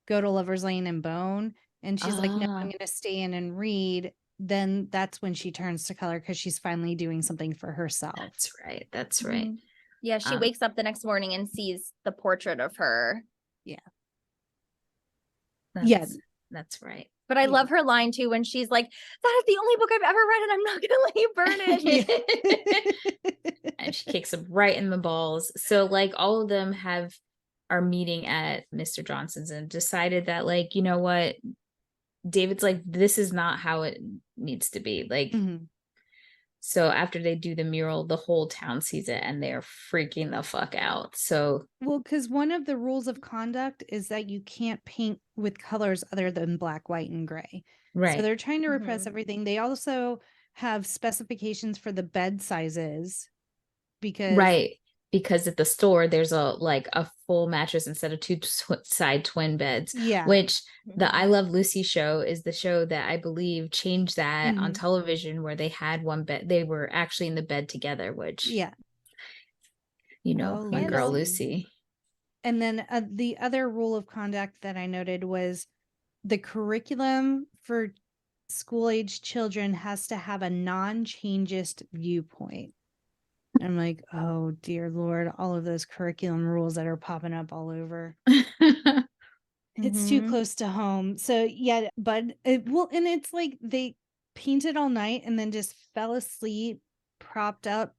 go to Lover's Lane and bone. And she's like, no, I'm going to stay in and read. Then that's when she turns to color because she's finally doing something for herself. That's right. That's right. Mm-hmm. Yeah, she wakes up the next morning and sees the portrait of her. Yeah. That's right. But I love her line too when she's like, that is the only book I've ever read and I'm not going to let you burn it. And she kicks him right in the balls. So like all of them are meeting at Mr. Johnson's and decided that like, you know what, David's like, this is not how it needs to be. Like, so after they do the mural, the whole town sees it and they're freaking the fuck out. So, well, because one of the rules of conduct is that you can't paint with colors other than black, white, and gray. right. So they're trying to repress everything. They also have specifications for the bed sizes because at the store there's a full mattress instead of two side twin beds, which the I Love Lucy show is the show that I believe changed that on television, where they had one bed, they were actually in the bed together, which my girl Lucy. And then the other rule of conduct that I noted was the curriculum for school-age children has to have a non-changeist viewpoint. I'm like, oh dear Lord, all of those curriculum rules that are popping up all over. It's too close to home. So yeah, but and it's like they painted all night and then just fell asleep, propped up.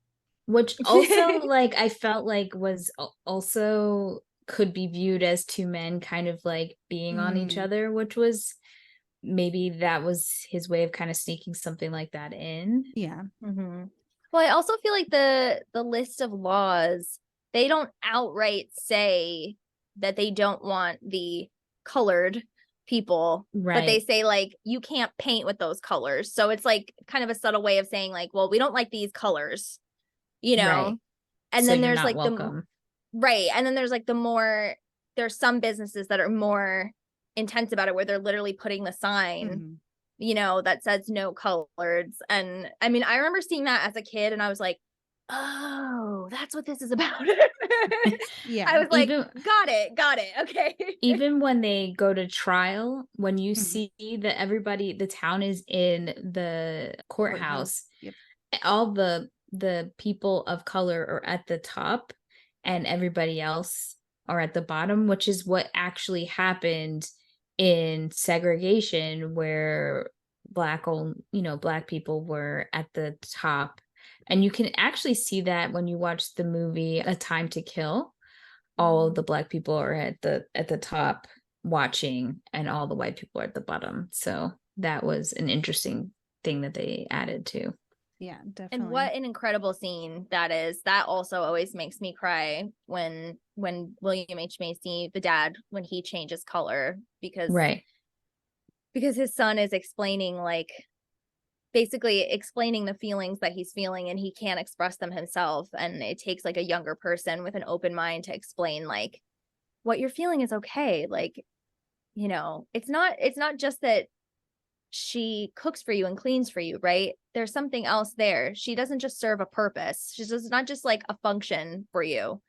Which also like I felt like was also could be viewed as two men kind of like being on each other, which was maybe that was his way of kind of sneaking something like that in. Yeah. Well, I also feel like the list of laws, they don't outright say that they don't want the colored people, but they say like, you can't paint with those colors. So it's like kind of a subtle way of saying like, well, we don't like these colors, you know? And so then there's like welcome. And then there's like there's some businesses that are more intense about it, where they're literally putting the sign that says no coloreds. And I mean, I remember seeing that as a kid and I was like, oh, that's what this is about. I was like, got it. Okay. Even when they go to trial, when you see that everybody, the town is in the courthouse, all the people of color are at the top and everybody else are at the bottom, which is what actually happened in segregation, where black people were at the top. And you can actually see that when you watch the movie A Time to Kill. All of the black people are at the top watching and all the white people are at the bottom. So that was an interesting thing that they added to. Yeah, definitely. And what an incredible scene that is. That also always makes me cry when William H. Macy, the dad, when he changes color, because his son is explaining the feelings that he's feeling and he can't express them himself. And it takes like a younger person with an open mind to explain like, what you're feeling is okay. Like, it's not just that she cooks for you and cleans for you, right? There's something else there. She doesn't just serve a purpose. She's just not just like a function for you,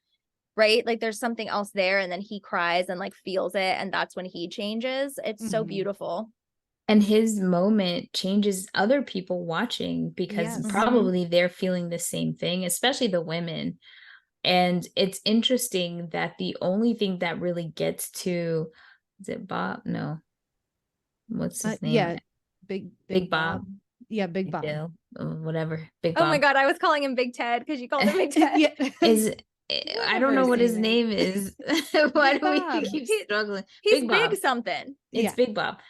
right? Like there's something else there. And then he cries and like feels it. And that's when he changes. It's so beautiful. And his moment changes other people watching, because probably they're feeling the same thing, especially the women. And it's interesting that the only thing that really gets to, is it Bob? No. What's his name? Yeah. Big Bob. Yeah, Big Bob. Bill, whatever. Big Bob. Oh my God, I was calling him Big Ted because you called him Big Ted. I don't know what his name is. Why do we keep struggling? He's Big something. It's Big Bob.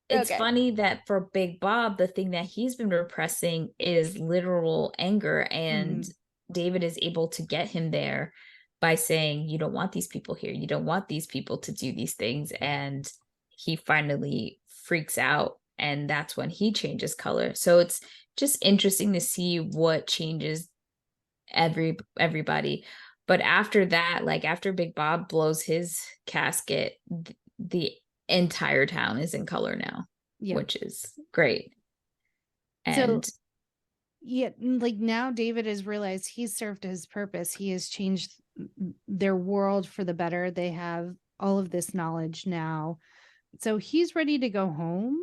It's funny that for Big Bob, the thing that he's been repressing is literal anger, and David is able to get him there by saying, you don't want these people here. You don't want these people to do these things. And he finally freaks out, and that's when he changes color. So it's just interesting to see what changes everybody. But after that, like after Big Bob blows his casket, the entire town is in color now, which is great. And so, yeah, like now David has realized he's served his purpose. He has changed their world for the better. They have all of this knowledge now. So he's ready to go home.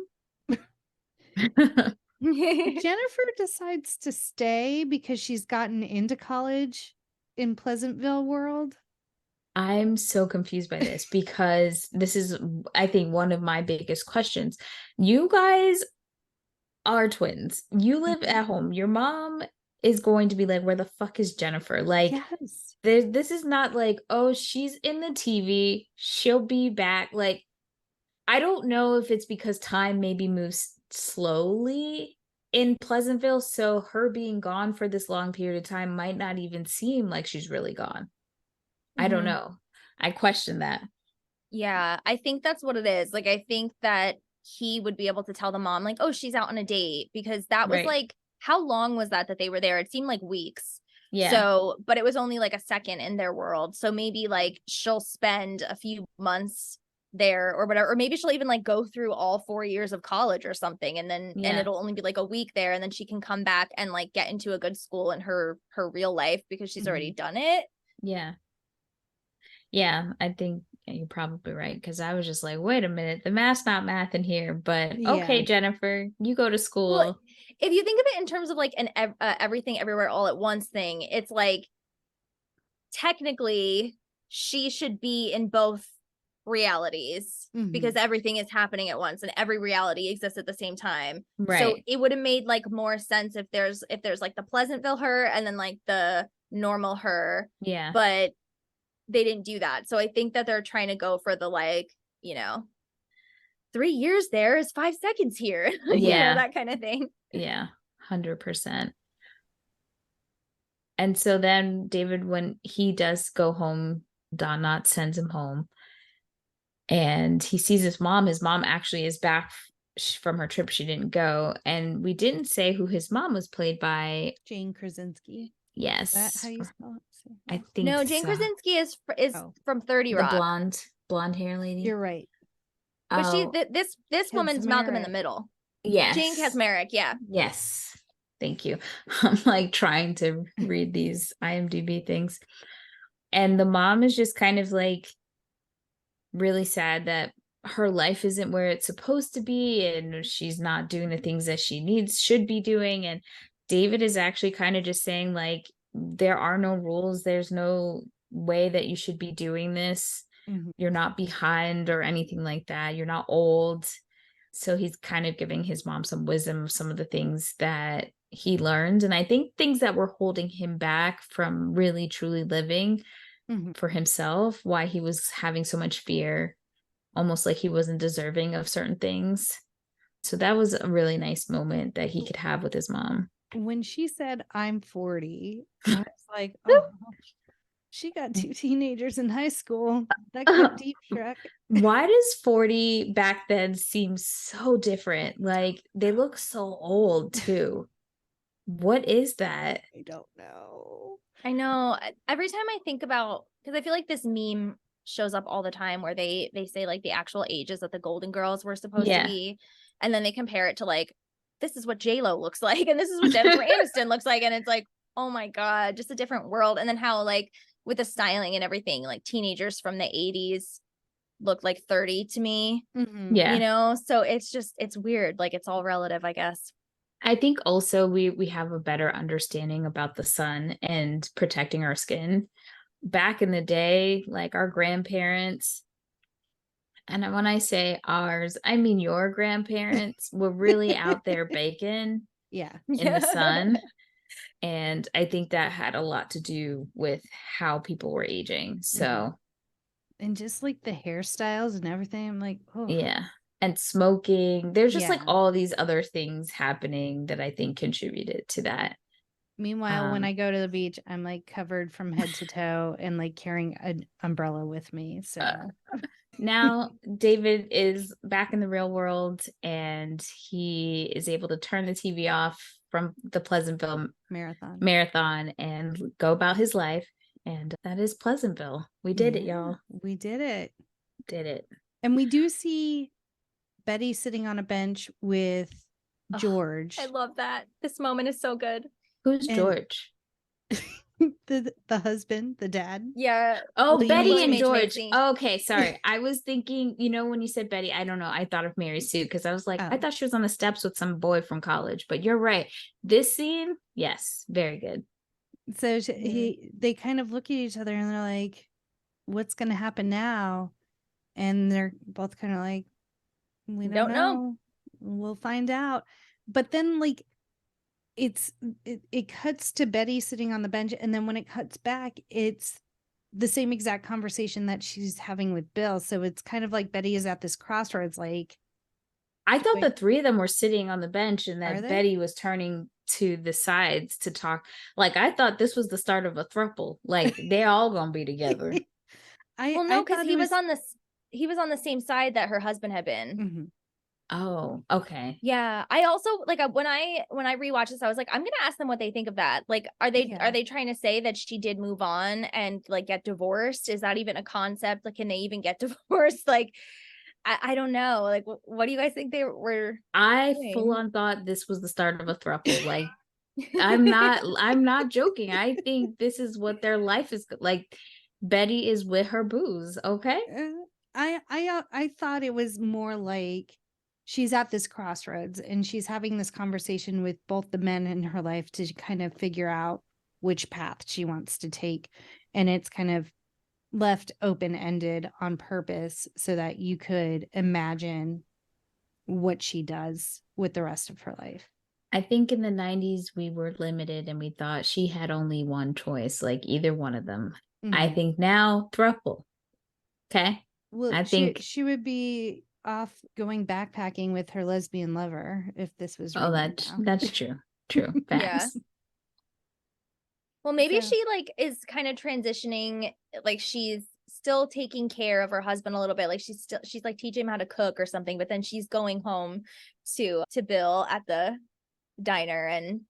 Jennifer decides to stay because she's gotten into college in Pleasantville world. I'm so confused by this because this is, I think, one of my biggest questions. You guys are twins. You live at home. Your mom is going to be like, where the fuck is Jennifer? Like, yes. This is not like, oh, she's in the TV. She'll be back. Like, I don't know if it's because time maybe moves slowly in Pleasantville. So her being gone for this long period of time might not even seem like she's really gone. I don't know. I question that. Yeah, I think that's what it is. Like, I think that he would be able to tell the mom, like, oh, she's out on a date, because that was like, how long was that they were there? It seemed like weeks. Yeah. So, but it was only like a second in their world. So maybe like she'll spend a few months there or whatever, or maybe she'll even like go through all 4 years of college or something, and then and it'll only be like a week there, and then she can come back and like get into a good school in her real life because she's already done it. Yeah, I think you're probably right, because I was just like, wait a minute, the math's not math in here, but okay, Jennifer, you go to school. Well, if you think of it in terms of like an everything everywhere all at once thing, it's like technically she should be in both realities because everything is happening at once and every reality exists at the same time. So it would have made like more sense if there's like the Pleasantville her and then like the normal her. Yeah. But they didn't do that. So I think that they're trying to go for the like, 3 years there is 5 seconds here. That kind of thing. Yeah, 100%. And so then David, when he does go home, Don Knotts sends him home. And he sees his mom. His mom actually is back from her trip. She didn't go. And we didn't say who his mom was, played by Jane Krasinski. Yes. Is that how you spell it? I think no, Jane Krasinski is from 30 Rock. The blonde hair lady. You're right. But this woman's Malcolm in the Middle. Yes. Jane Kaczmarek, yeah. Yes. Thank you. I'm like trying to read these IMDb things. And the mom is just kind of like really sad that her life isn't where it's supposed to be, and she's not doing the things that she should be doing. And David is actually kind of just saying like, there are no rules. There's no way that you should be doing this. You're not behind or anything like that. You're not old. So he's kind of giving his mom some wisdom of some of the things that he learned. And I think things that were holding him back from really, truly living for himself, why he was having so much fear, almost like he wasn't deserving of certain things. So that was a really nice moment that he could have with his mom. When she said, I'm 40, I was like, oh, she got 2 teenagers in high school. That got deep, Shrek. Why does 40 back then seem so different? Like, they look so old, too. What is that? I don't know. I know. Every time I think about, because I feel like this meme shows up all the time where they say like the actual ages that the Golden Girls were supposed to be. And then they compare it to like, this is what J-Lo looks like. And this is what Jennifer Aniston looks like. And it's like, oh my God, just a different world. And then how like with the styling and everything, like teenagers from the 80s look like 30 to me. Yeah. So it's weird. Like it's all relative, I guess. I think also we have a better understanding about the sun and protecting our skin. Back in the day, like our grandparents, and when I say ours, I mean your grandparents were really out there baking in the sun. And I think that had a lot to do with how people were aging. So, and just like the hairstyles and everything, I'm like, oh yeah. And smoking. There's just like all these other things happening that I think contributed to that. Meanwhile, when I go to the beach, I'm like covered from head to toe and like carrying an umbrella with me. So now David is back in the real world and he is able to turn the TV off from the Pleasantville Marathon and go about his life. And that is Pleasantville. We did it, y'all. We did it. Did it. And we do see Betty sitting on a bench with George. I love that. This moment is so good. Who's George? the husband, the dad. Yeah. Oh, Betty and George. Macy. Oh, okay, sorry. I was thinking, when you said Betty, I don't know. I thought of Mary Sue because I was like, I thought she was on the steps with some boy from college. But you're right. This scene, yes, very good. So they kind of look at each other and they're like, what's going to happen now? And they're both kind of like, we don't know. We'll find out. But then like it cuts to Betty sitting on the bench, and then when it cuts back, it's the same exact conversation that she's having with Bill. So it's kind of like Betty is at this crossroads. Like, I thought the three of them were sitting on the bench and that they? Betty was turning to the sides to talk. Like, I thought this was the start of a throuple. Like, they're all gonna be together. Because he was on the same side that her husband had been. Mm-hmm. Oh, okay. Yeah. I also like when I rewatched this, I was like, I'm gonna ask them what they think of that. Like, are they trying to say that she did move on and like get divorced? Is that even a concept? Like, can they even get divorced? Like, I don't know. Like, what do you guys think they were? I full on thought this was the start of a throuple. Like, I'm not joking. I think this is what their life is like. Betty is with her booze. Okay. I thought it was more like she's at this crossroads and she's having this conversation with both the men in her life to kind of figure out which path she wants to take. And it's kind of left open-ended on purpose so that you could imagine what she does with the rest of her life. I think in the 90s, we were limited and we thought she had only one choice, like either one of them. Mm-hmm. I think now, throuple. Okay. Well, I think she would be off going backpacking with her lesbian lover if this was. Oh, that's true. True. Facts. Yeah. Well, maybe she like is kind of transitioning, like she's still taking care of her husband a little bit. Like she's like teaching him how to cook or something, but then she's going home to Bill at the diner and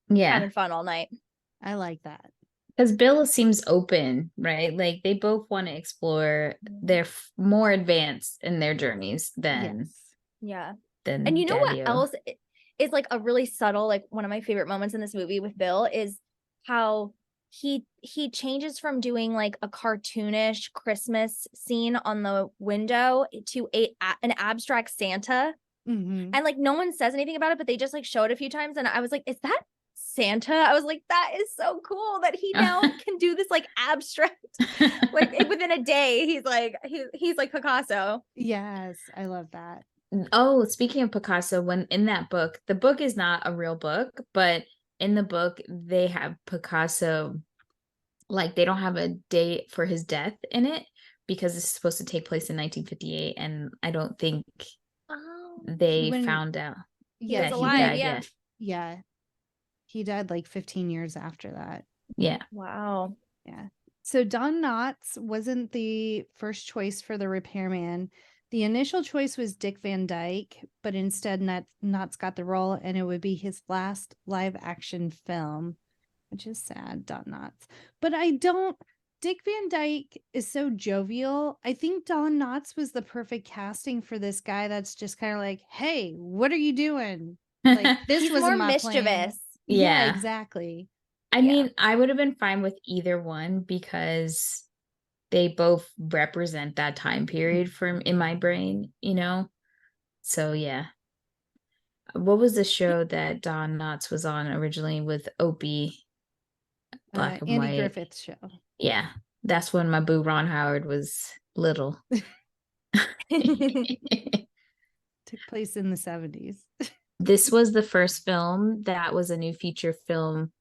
having fun all night. I like that. Because Bill seems open, right? Like they both want to explore. They're more advanced in their journeys than and you know what else is like a really subtle, like one of my favorite moments in this movie with Bill is how he changes from doing like a cartoonish Christmas scene on the window to an abstract Santa. Mm-hmm. And like no one says anything about it, but they just like show it a few times, and I was like, is that Santa? I was like, that is so cool that he now can do this like abstract, like within a day he's like Picasso. Yes, I love that. Oh, speaking of Picasso, when in that book, the book is not a real book, but in the book they have Picasso, like they don't have a date for his death in it because it's supposed to take place in 1958, and I don't think they found out that he died. Yeah. He died like 15 years after that. Yeah. Wow. Yeah. So Don Knotts wasn't the first choice for the repairman. The initial choice was Dick Van Dyke, but instead Knotts got the role, and it would be his last live action film, which is sad, Don Knotts. But Dick Van Dyke is so jovial. I think Don Knotts was the perfect casting for this guy that's just kind of like, hey, what are you doing? Like, this was more mischievous. Plan. Yeah, exactly. I mean, I would have been fine with either one because they both represent that time period in my brain, So yeah. What was the show that Don Knotts was on originally with Opie? Black and Andy White. Griffith's show. Yeah, that's when my boo Ron Howard was little. Took place in the 70s. This was the first film that was a new feature film.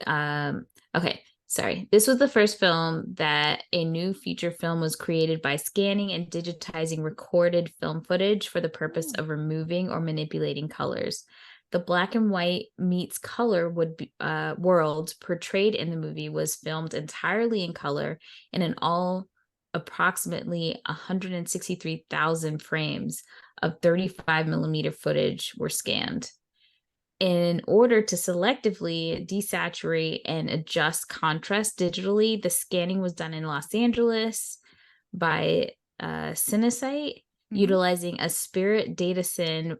This was the first film that a new feature film was created by scanning and digitizing recorded film footage for the purpose of removing or manipulating colors. The black and white meets color world portrayed in the movie was filmed entirely in color, and in all approximately 163,000 frames of 35 millimeter footage were scanned. in order to selectively desaturate and adjust contrast digitally, the scanning was done in Los Angeles by Cinesite, utilizing a Spirit DataSyn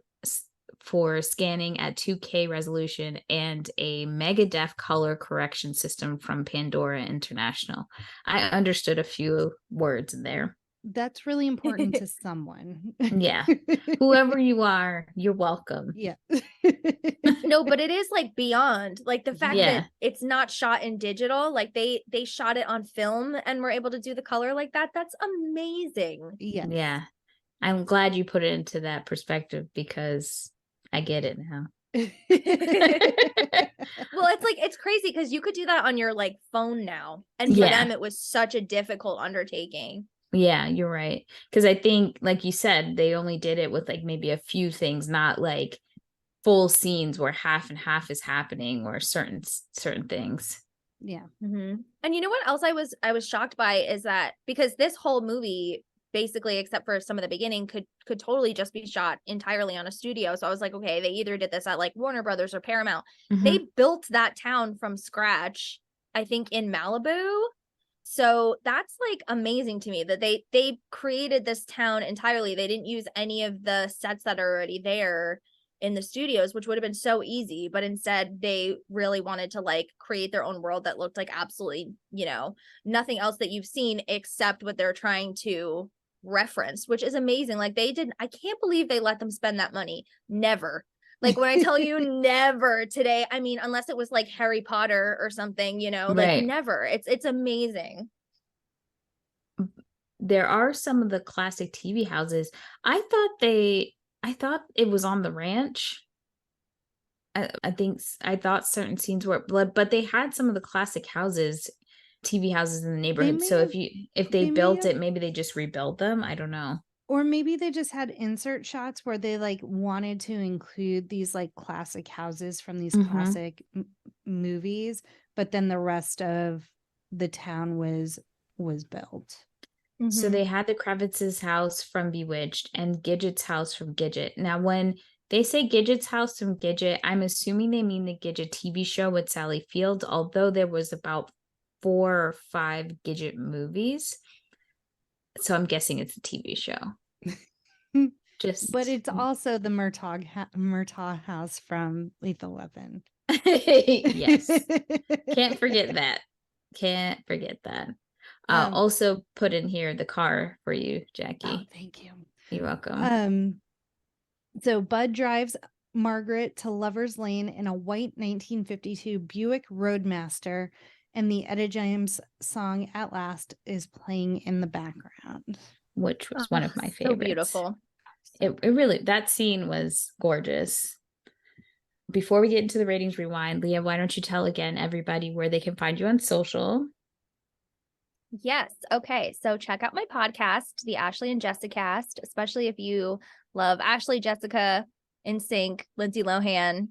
for scanning at 2K resolution and a Megadef color correction system from Pandora International. I understood a few words in there. That's really important to someone. Yeah. Whoever you are, you're welcome. Yeah. No, but it is like beyond like the fact Yeah. that it's not shot in digital. Like they shot it on film and were able to do the color like that. That's amazing. Yes. Yeah. I'm glad you put it into that perspective because I get it now. Well, it's like it's crazy because you could do that on your like phone now. And for them, it was such a difficult undertaking. Yeah, you're right. Because I think, like you said, they only did it with like maybe a few things, not like full scenes where half and half is happening or certain things. Yeah. Mm-hmm. And you know what else I was shocked by is that because this whole movie, basically, except for some of the beginning, could totally just be shot entirely on a studio. So I was like, okay, they either did this at like Warner Brothers or Paramount. Mm-hmm. They built that town from scratch, I think, in Malibu. So that's like amazing to me that they created this town entirely. They didn't use any of the sets that are already there in the studios, which would have been so easy, but instead they really wanted to like create their own world that looked like absolutely, you know, nothing else that you've seen except what they're trying to reference, which is amazing. Like I can't believe they let them spend that money. Never. Like when I tell you never today, I mean, unless it was like Harry Potter or something, you know, like never. It's amazing. There are some of the classic TV houses. I thought it was on the ranch. I thought certain scenes were, but they had some of the classic houses, TV houses in the neighborhood. So if they built it, maybe they just rebuilt them. I don't know. Or maybe they just had insert shots where they like wanted to include these like classic houses from these classic movies, but then the rest of the town was built. So they had the Kravitz's house from Bewitched and Gidget's house from Gidget. Now, when they say Gidget's house from Gidget, I'm assuming they mean the Gidget TV show with Sally Field, although there was about 4 or 5 Gidget movies. So I'm guessing it's a TV show. But it's also the Murtaugh house from Lethal Weapon. Yes. Can't forget that. Also put in here the car for you, Jackie. Oh, thank you. You're welcome. So Bud drives Margaret to Lover's Lane in a white 1952 Buick Roadmaster, and the Etta James song At Last is playing in the background, which was one of my favorites. So beautiful. It really, that scene was gorgeous. Before we get into the ratings rewind, Leah, why don't you tell again everybody where they can find you on social? Yes. Okay. So check out my podcast, the Ashlee and Jessicast, especially if you love Ashlee, Jessica, NSYNC, Lindsay Lohan.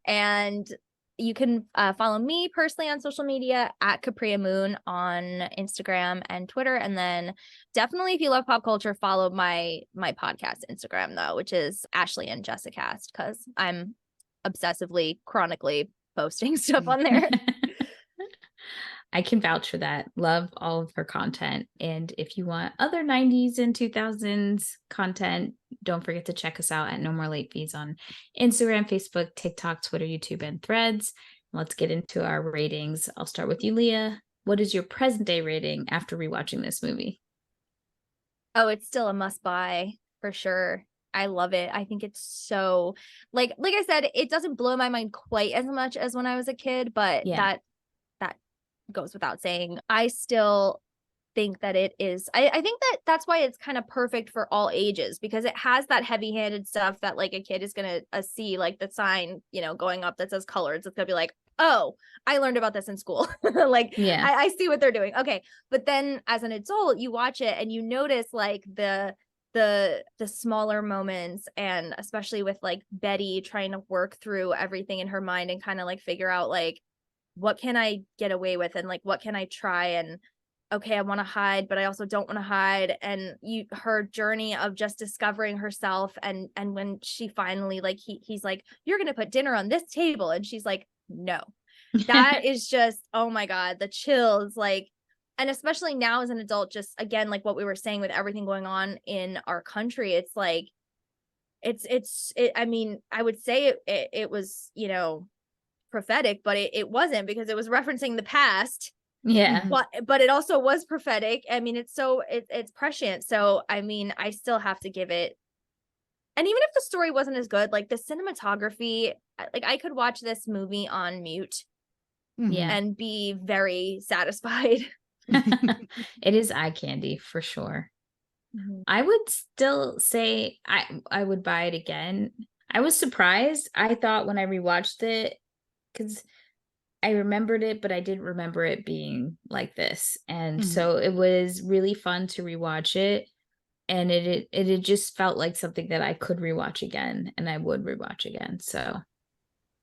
And you can follow me personally on social media at Capria Moon on Instagram and Twitter. And then definitely, if you love pop culture, follow my podcast Instagram, though, which is Ashlee and Jessicast, because I'm obsessively, chronically posting stuff on there. I can vouch for that. Love all of her content. And if you want other 90s and 2000s content, don't forget to check us out at No More Late Fees on Instagram, Facebook, TikTok, Twitter, YouTube, and Threads. Let's get into our ratings. I'll start with you, Leah. What is your present day rating after rewatching this movie? Oh, it's still a must buy for sure. I love it. I think it's so like I said, it doesn't blow my mind quite as much as when I was a kid, but that goes without saying. I still think that it is. I think that's why it's kind of perfect for all ages, because it has that heavy-handed stuff that like a kid is gonna see, like the sign, you know, going up that says colors. It's gonna be like, oh, I learned about this in school. Like, I see what they're doing. Okay, but then as an adult, you watch it and you notice like the smaller moments, and especially with like Betty trying to work through everything in her mind and kind of like figure out like, what can I get away with, and like what can I try and okay, I want to hide, but I also don't want to hide. And her journey of just discovering herself. And when she finally, like, he's like, you're going to put dinner on this table. And she's like, no, that is just, oh my God, the chills. Like, and especially now as an adult, just again, like what we were saying with everything going on in our country, it's like, I mean, I would say it was, you know, prophetic, but it wasn't, because it was referencing the past. Yeah. But it also was prophetic. I mean, it's prescient. So, I mean, I still have to give it. And even if the story wasn't as good, like the cinematography, like I could watch this movie on mute Yeah. and be very satisfied. It is eye candy for sure. I would still say I would buy it again. I was surprised. I thought when I rewatched it, because I remembered it, but I didn't remember it being like this. And so it was really fun to rewatch it. And it just felt like something that I could rewatch again, and I would rewatch again. So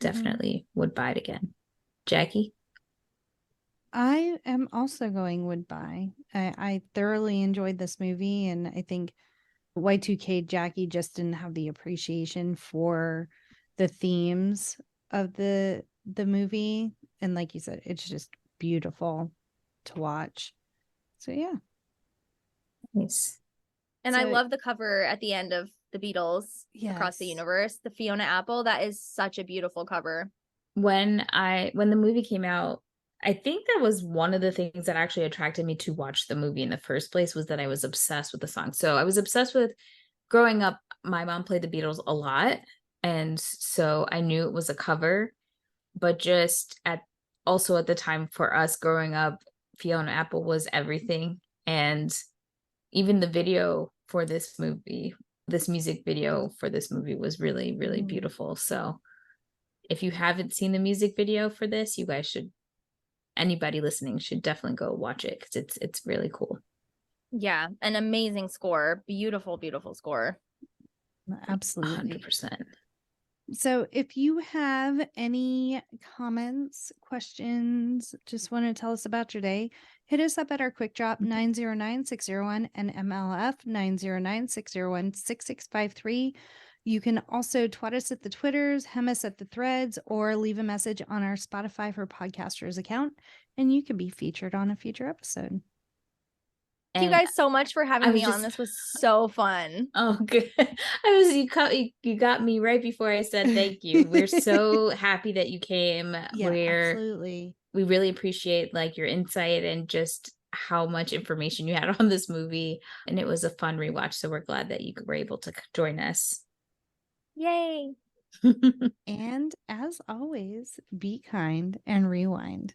definitely would buy it again. Jackie? I am also going would buy. I thoroughly enjoyed this movie, and I think Y2K Jackie just didn't have the appreciation for the themes of the movie. And like you said, it's just beautiful to watch. So yeah. Nice. And I love the cover at the end of the Beatles Across the Universe, the Fiona Apple. That is such a beautiful cover. When the movie came out, I think that was one of the things that actually attracted me to watch the movie in the first place, was that I was obsessed with the song. So I was obsessed with, growing up, my mom played the Beatles a lot. And so I knew it was a cover, but just also at the time for us growing up, Fiona Apple was everything. And even the video for this movie, this music video for this movie, was really, really beautiful. So if you haven't seen the music video for this, you guys should, anybody listening should definitely go watch it, because it's really cool. Yeah, an amazing score. Beautiful, beautiful score. Absolutely. 100%. So if you have any comments, questions, just want to tell us about your day, hit us up at our quick drop 909-601 and MLF 909-601-6653. You can also twat us at the Twitters, hem us at the threads, or leave a message on our Spotify for Podcasters account, and you can be featured on a future episode. Thank you guys so much for having me on. This was so fun. Oh, good. You got me right before I said thank you. We're so happy that you came. Yeah, absolutely. We really appreciate like your insight and just how much information you had on this movie. And it was a fun rewatch. So we're glad that you were able to join us. Yay. And as always, be kind and rewind.